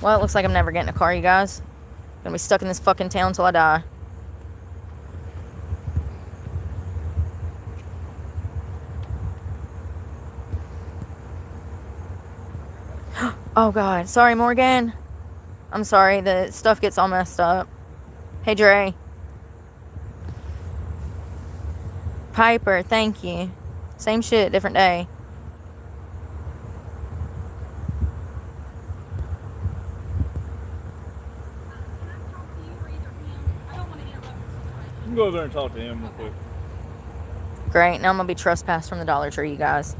Well, it looks like I'm never getting a car, you guys. Gonna be stuck in this fucking town till I die. Oh God, sorry Morgan. I'm sorry, the stuff gets all messed up. Hey Dre. Piper, thank you. Same shit, different day. You can go over there and talk to him real quick. Great, now I'm gonna be trespassed from the Dollar Tree, you guys.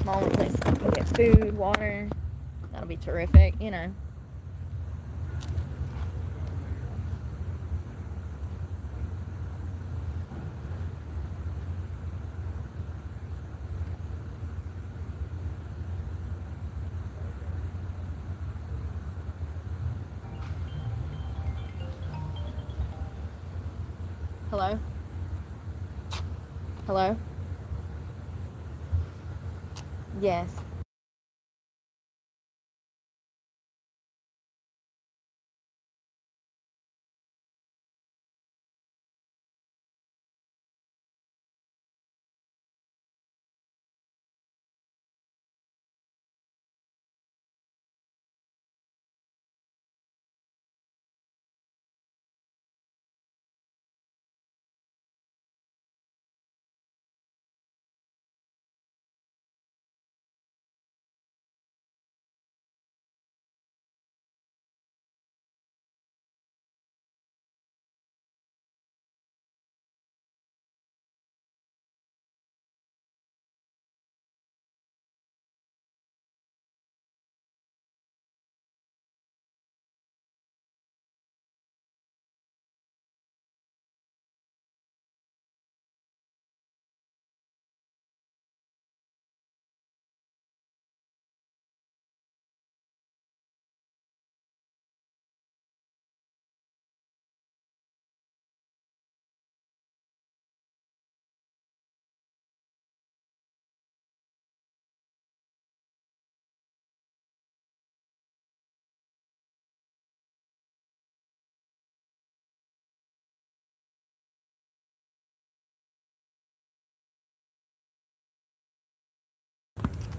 Small place I can get food, water. That'll be terrific, you know. Hello? Hello? Yes.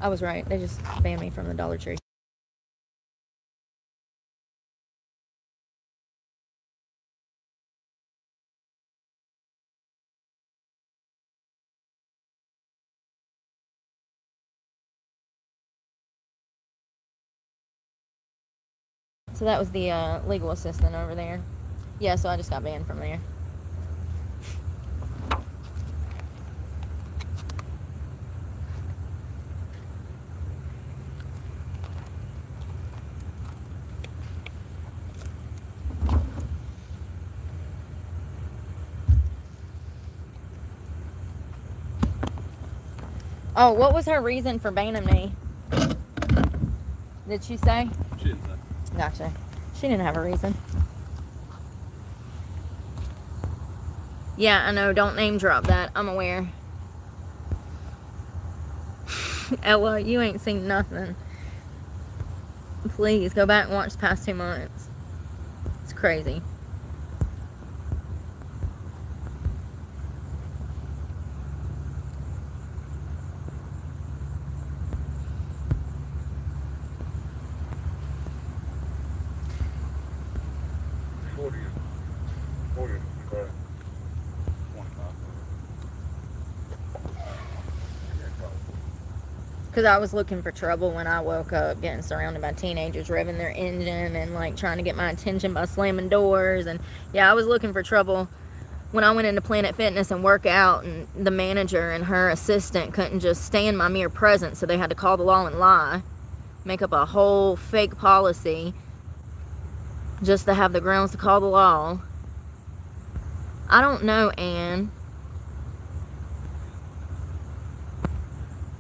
I was right. They just banned me from the Dollar Tree. So that was the legal assistant over there. Yeah, so I just got banned from there. Oh, what was her reason for banning me? Did she say? She didn't say. Gotcha. She didn't have a reason. Yeah, I know. Don't name drop that. I'm aware. Ella, you ain't seen nothing. Please, go back and watch the past 2 months. It's crazy. Because I was looking for trouble when I woke up, getting surrounded by teenagers revving their engine and like trying to get my attention by slamming doors. And yeah, I was looking for trouble when I went into Planet Fitness and work out, and the manager and her assistant couldn't just stand my mere presence, so they had to call the law and lie, make up a whole fake policy just to have the grounds to call the law. I don't know, Anne.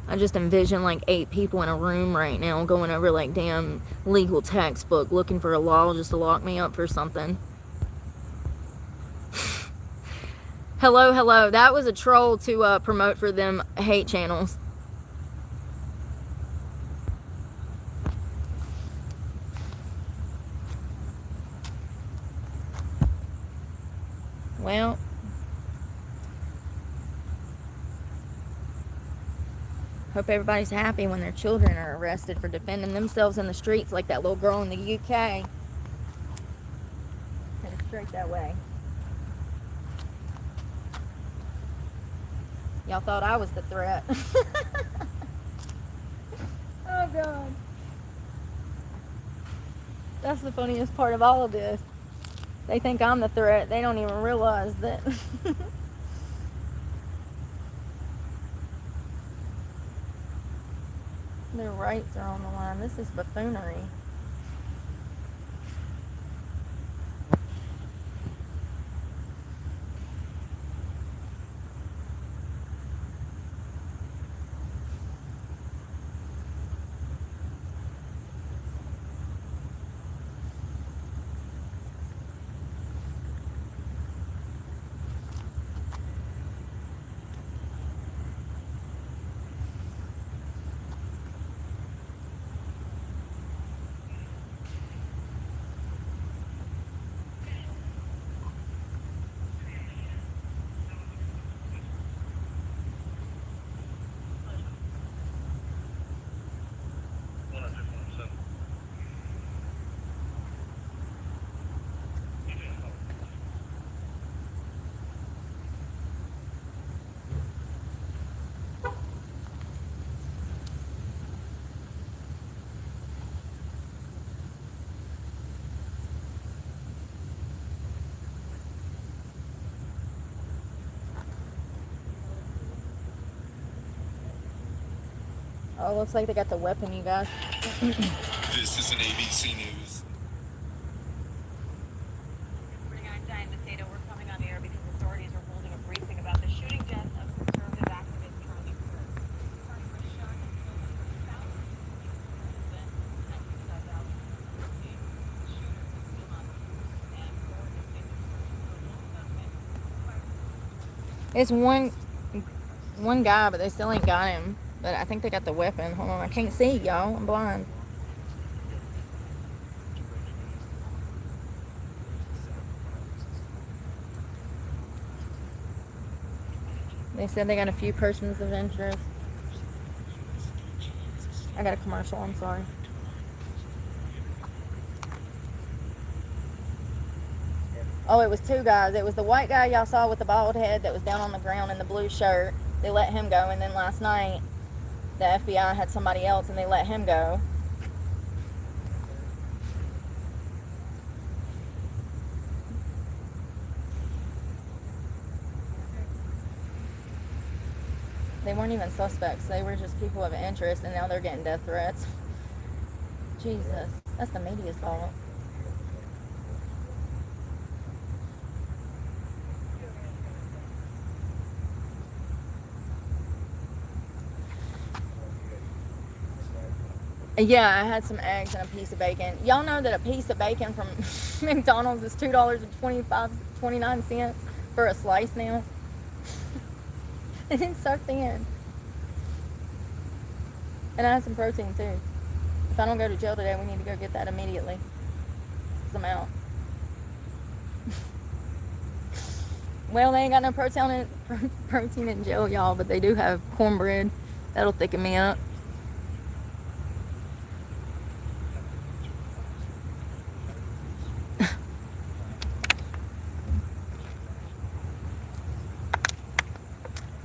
I just envision like 8 people in a room right now going over like damn legal textbook looking for a law just to lock me up for something. Hello, hello. That was a troll to promote for them hate channels. Well, hope everybody's happy when their children are arrested for defending themselves in the streets like that little girl in the UK. Headed straight that way. Y'all thought I was the threat. Oh, God. That's the funniest part of all of this. They think I'm the threat. They don't even realize that. Their rights are on the line. This is buffoonery. Oh, looks like they got the weapon, you guys. This is an ABC News. I'm dying to say that we're coming on the air because authorities are holding a briefing about the shooting death of conservative activist Charlie Kirk. Charlie was shot and killed in the South. It's one guy, but they still ain't got him. But I think they got the weapon. Hold on, I can't see, y'all. I'm blind. They said they got a few persons of interest. I got a commercial, I'm sorry. Oh, it was two guys. It was the white guy y'all saw with the bald head that was down on the ground in the blue shirt. They let him go, and then last night the FBI had somebody else and they let him go. They weren't even suspects. They were just people of interest, and now they're getting death threats. Jesus, that's the media's fault. Yeah, I had some eggs and a piece of bacon. Y'all know that a piece of bacon from McDonald's is $2.29 for a slice now? It's so thin. And I had some protein too. If I don't go to jail today, we need to go get that immediately. 'Cause I'm out. Well, they ain't got no protein in jail, y'all, but they do have cornbread. That'll thicken me up.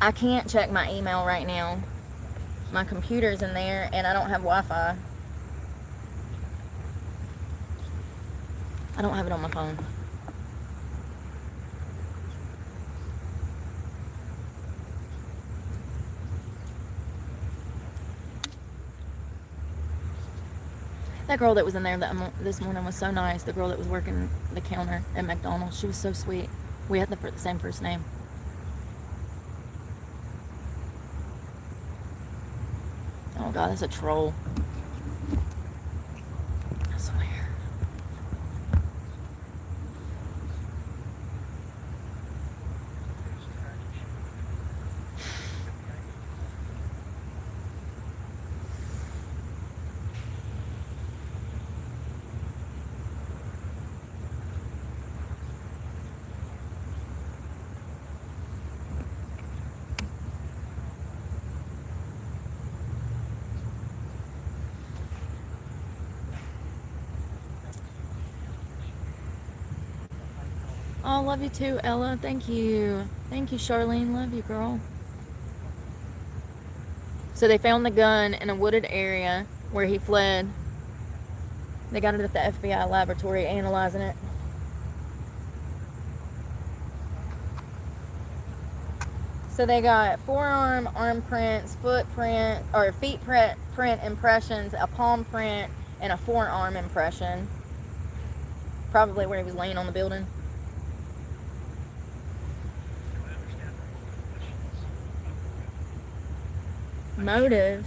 I can't check my email right now. My computer's in there and I don't have Wi-Fi. I don't have it on my phone. That girl that was in there this morning was so nice. The girl that was working the counter at McDonald's, she was so sweet. We had the same first name. Oh God, that's a troll. I swear. y'all. Love you too, Ella. Thank you. Thank you, Charlene. Love you, girl. So they found the gun in a wooded area where he fled. They got it at the FBI laboratory, analyzing it. So they got forearm, arm prints, footprint, or feet print impressions, a palm print, and a forearm impression. Probably where he was laying on the building. Motive.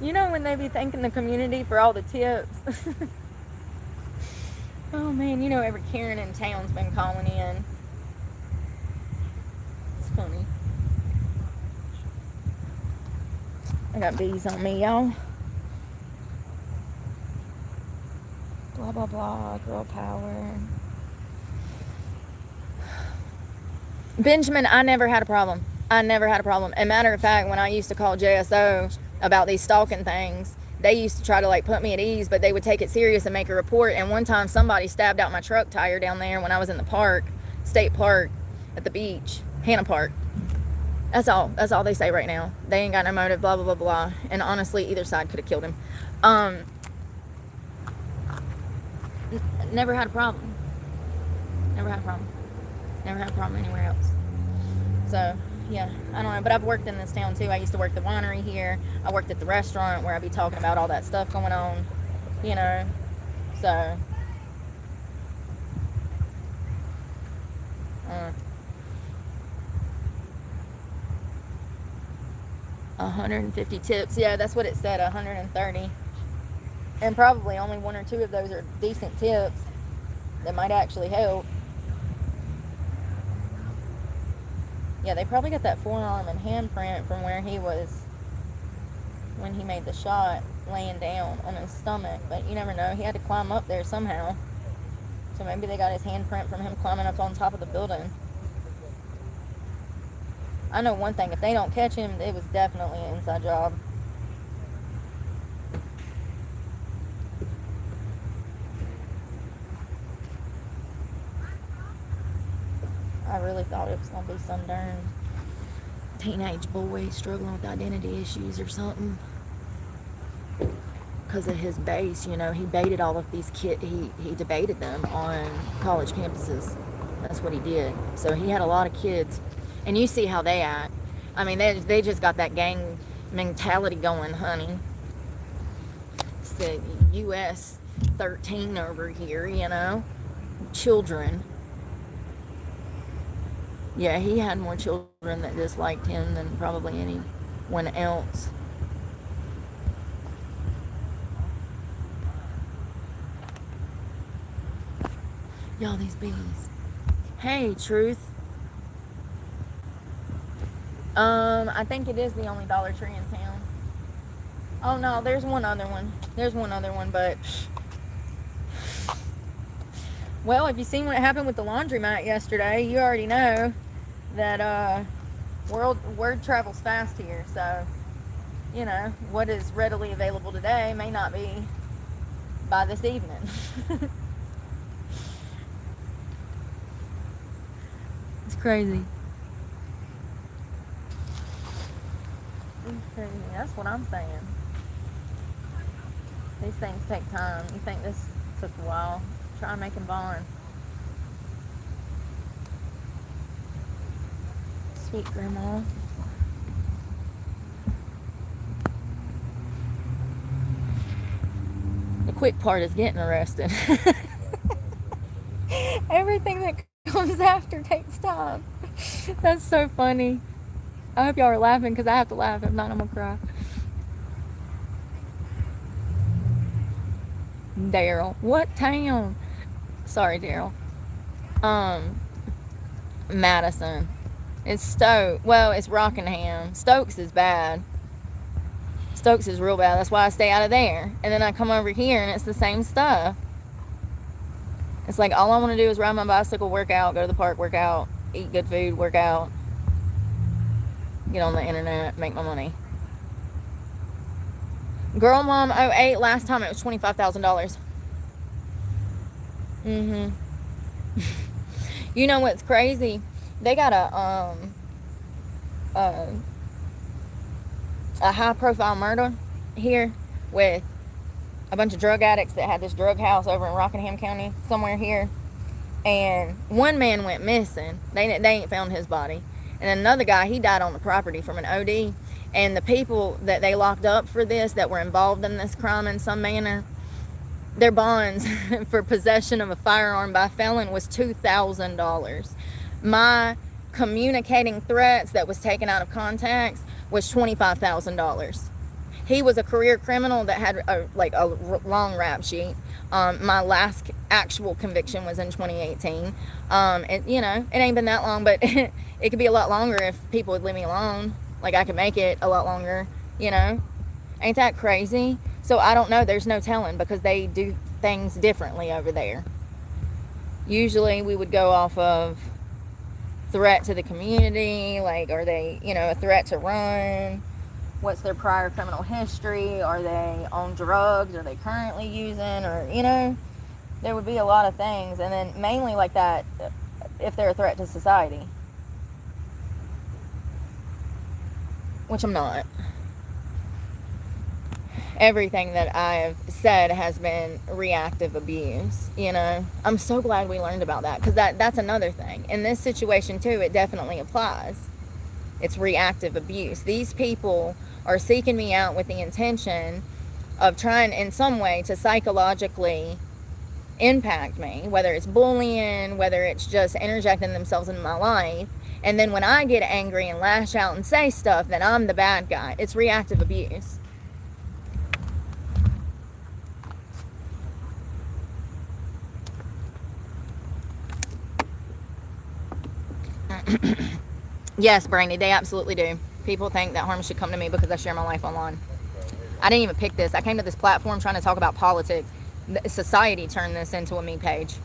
You know when they be thanking the community for all the tips? Oh man, you know every Karen in town's been calling in. It's funny. I got bees on me, y'all. Blah, blah, blah. Girl power. Benjamin, I never had a problem. I never had a problem. As a matter of fact, when I used to call JSO about these stalking things, they used to try to like put me at ease, but they would take it serious and make a report. And one time somebody stabbed out my truck tire down there when I was in the park, state park, at the beach, Hannah Park. That's all they say right now. They ain't got no motive, blah, blah, blah, blah. And honestly, either side could have killed him. Never had a problem. Never had a problem. Never had a problem anywhere else. So, yeah, I don't know. But I've worked in this town, too. I used to work at the winery here. I worked at the restaurant where I'd be talking about all that stuff going on, you know. So, 150 tips. Yeah, that's what it said, 130. And probably only one or two of those are decent tips that might actually help. Yeah, they probably got that forearm and handprint from where he was when he made the shot, laying down on his stomach. But you never know. He had to climb up there somehow. So maybe they got his handprint from him climbing up on top of the building. I know one thing. If they don't catch him, it was definitely an inside job. I really thought it was going to be some darn teenage boy struggling with identity issues or something. Because of his base, you know, he baited all of these kids. He debated them on college campuses. That's what he did. So he had a lot of kids. And you see how they act. I mean, they just got that gang mentality going, honey. It's the US 13 over here, you know. Children. Yeah, he had more children that disliked him than probably anyone else. Y'all, these bees. Hey, Truth. I think it is the only Dollar Tree in town. Oh no, there's one other one. But well, if you seen what happened with the laundromat yesterday, you already know that word travels fast here. So, you know, what is readily available today may not be by this evening. It's crazy. It's crazy. That's what I'm saying. These things take time. You think this took a while? Try and make them bond. Sweet grandma. The quick part is getting arrested. Everything that comes after takes time. That's so funny. I hope y'all are laughing because I have to laugh. If not, I'm gonna cry. Daryl. What town? Sorry, Daryl. Madison. It's Stoke. Well, it's Rockingham. Stokes is bad. Stokes is real bad. That's why I stay out of there. And then I come over here and it's the same stuff. It's like all I want to do is ride my bicycle, work out, go to the park, work out, eat good food, work out, get on the internet, make my money. Girl Mom 08, last time it was $25,000. You know what's crazy? They got a high profile murder here with a bunch of drug addicts that had this drug house over in Rockingham County, somewhere here. And one man went missing. They ain't found his body. And another guy, he died on the property from an OD. And the people that they locked up for this, that were involved in this crime in some manner, their bonds for possession of a firearm by felon was $2,000. My communicating threats that was taken out of context was $25,000. He was a career criminal that had a long rap sheet. My last actual conviction was in 2018. It ain't been that long, but it could be a lot longer if people would leave me alone. Like, I could make it a lot longer, Ain't that crazy? So I don't know. There's no telling, because they do things differently over there. Usually we would go off of threat to the community. Like, are they, a threat to run? What's their prior criminal history? Are they on drugs? Are they currently using? Or, there would be a lot of things. And then mainly like that, if they're a threat to society. Which I'm not. Everything that I've said has been reactive abuse, I'm so glad we learned about that, because that's another thing. In this situation too, it definitely applies. It's reactive abuse. These people are seeking me out with the intention of trying in some way to psychologically impact me, whether it's bullying, whether it's just interjecting themselves in my life. And then when I get angry and lash out and say stuff, then I'm the bad guy. It's reactive abuse. Yes, Brainy, they absolutely do. People think that harm should come to me because I share my life online. I didn't even pick this. I came to this platform trying to talk about politics. Society turned this into a me page.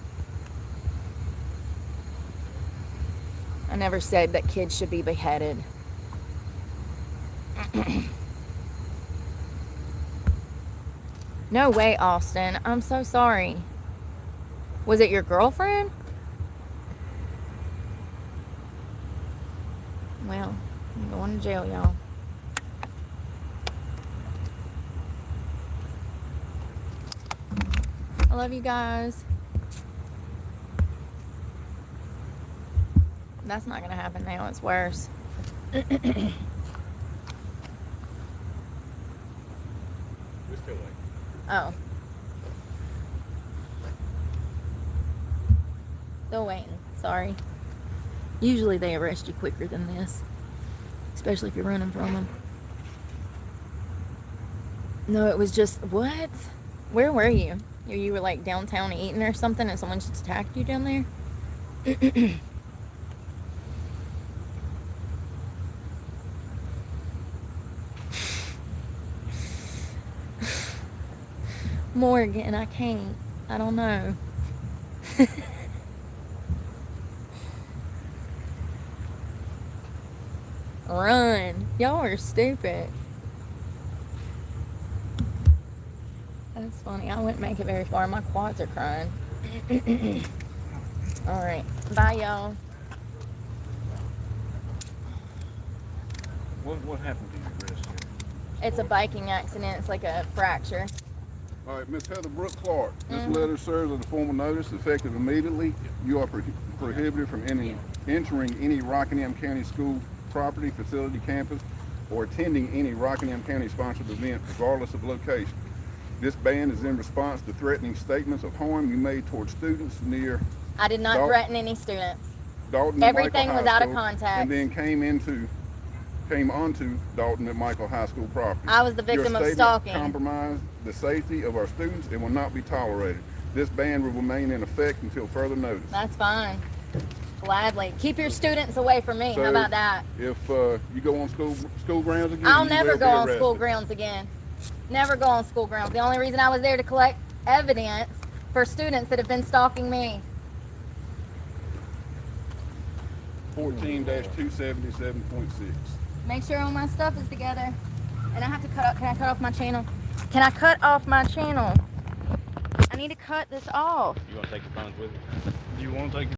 I never said that kids should be beheaded. No way, Austin. I'm so sorry. Was it your girlfriend? Well, I'm going to jail, y'all. I love you guys. That's not going to happen now. It's worse. We're still waiting. Oh. Still waiting. Sorry. Usually they arrest you quicker than this. Especially if you're running from them. No, it was just... What? Where were you? You were like downtown eating or something and someone just attacked you down there? Morgan, I can't. I don't know. Run. Y'all are stupid. That's funny. I wouldn't make it very far. My quads are crying. Alright. Bye, y'all. What happened to your wrist here? It's a biking accident. It's like a fracture. All right, Miss Heather Brooke Clark. This letter serves as a formal notice effective immediately. You are prohibited from entering any Rockingham County school property, facility, campus, or attending any Rockingham County sponsored event, regardless of location. This ban is in response to threatening statements of harm you made towards students near... I did not threaten any students. Dalton Everything Michael was High out of School, context. and then came onto Dalton at Michael High School property. I was the victim of Your stalking. statement compromised the safety of our students and will not be tolerated. This ban will remain in effect until further notice. That's fine. Gladly. Keep your students away from me. So, how about that? If you go on school grounds again, I'll you never will go be on school arrested. grounds again. Never go on school grounds. The only reason I was there to collect evidence for students that have been stalking me. 14-277.6. Make sure all my stuff is together. And I have to cut off. Can I cut off my channel? Can I cut off my channel? I need to cut this off. You want to take your phones with you? Do you want to take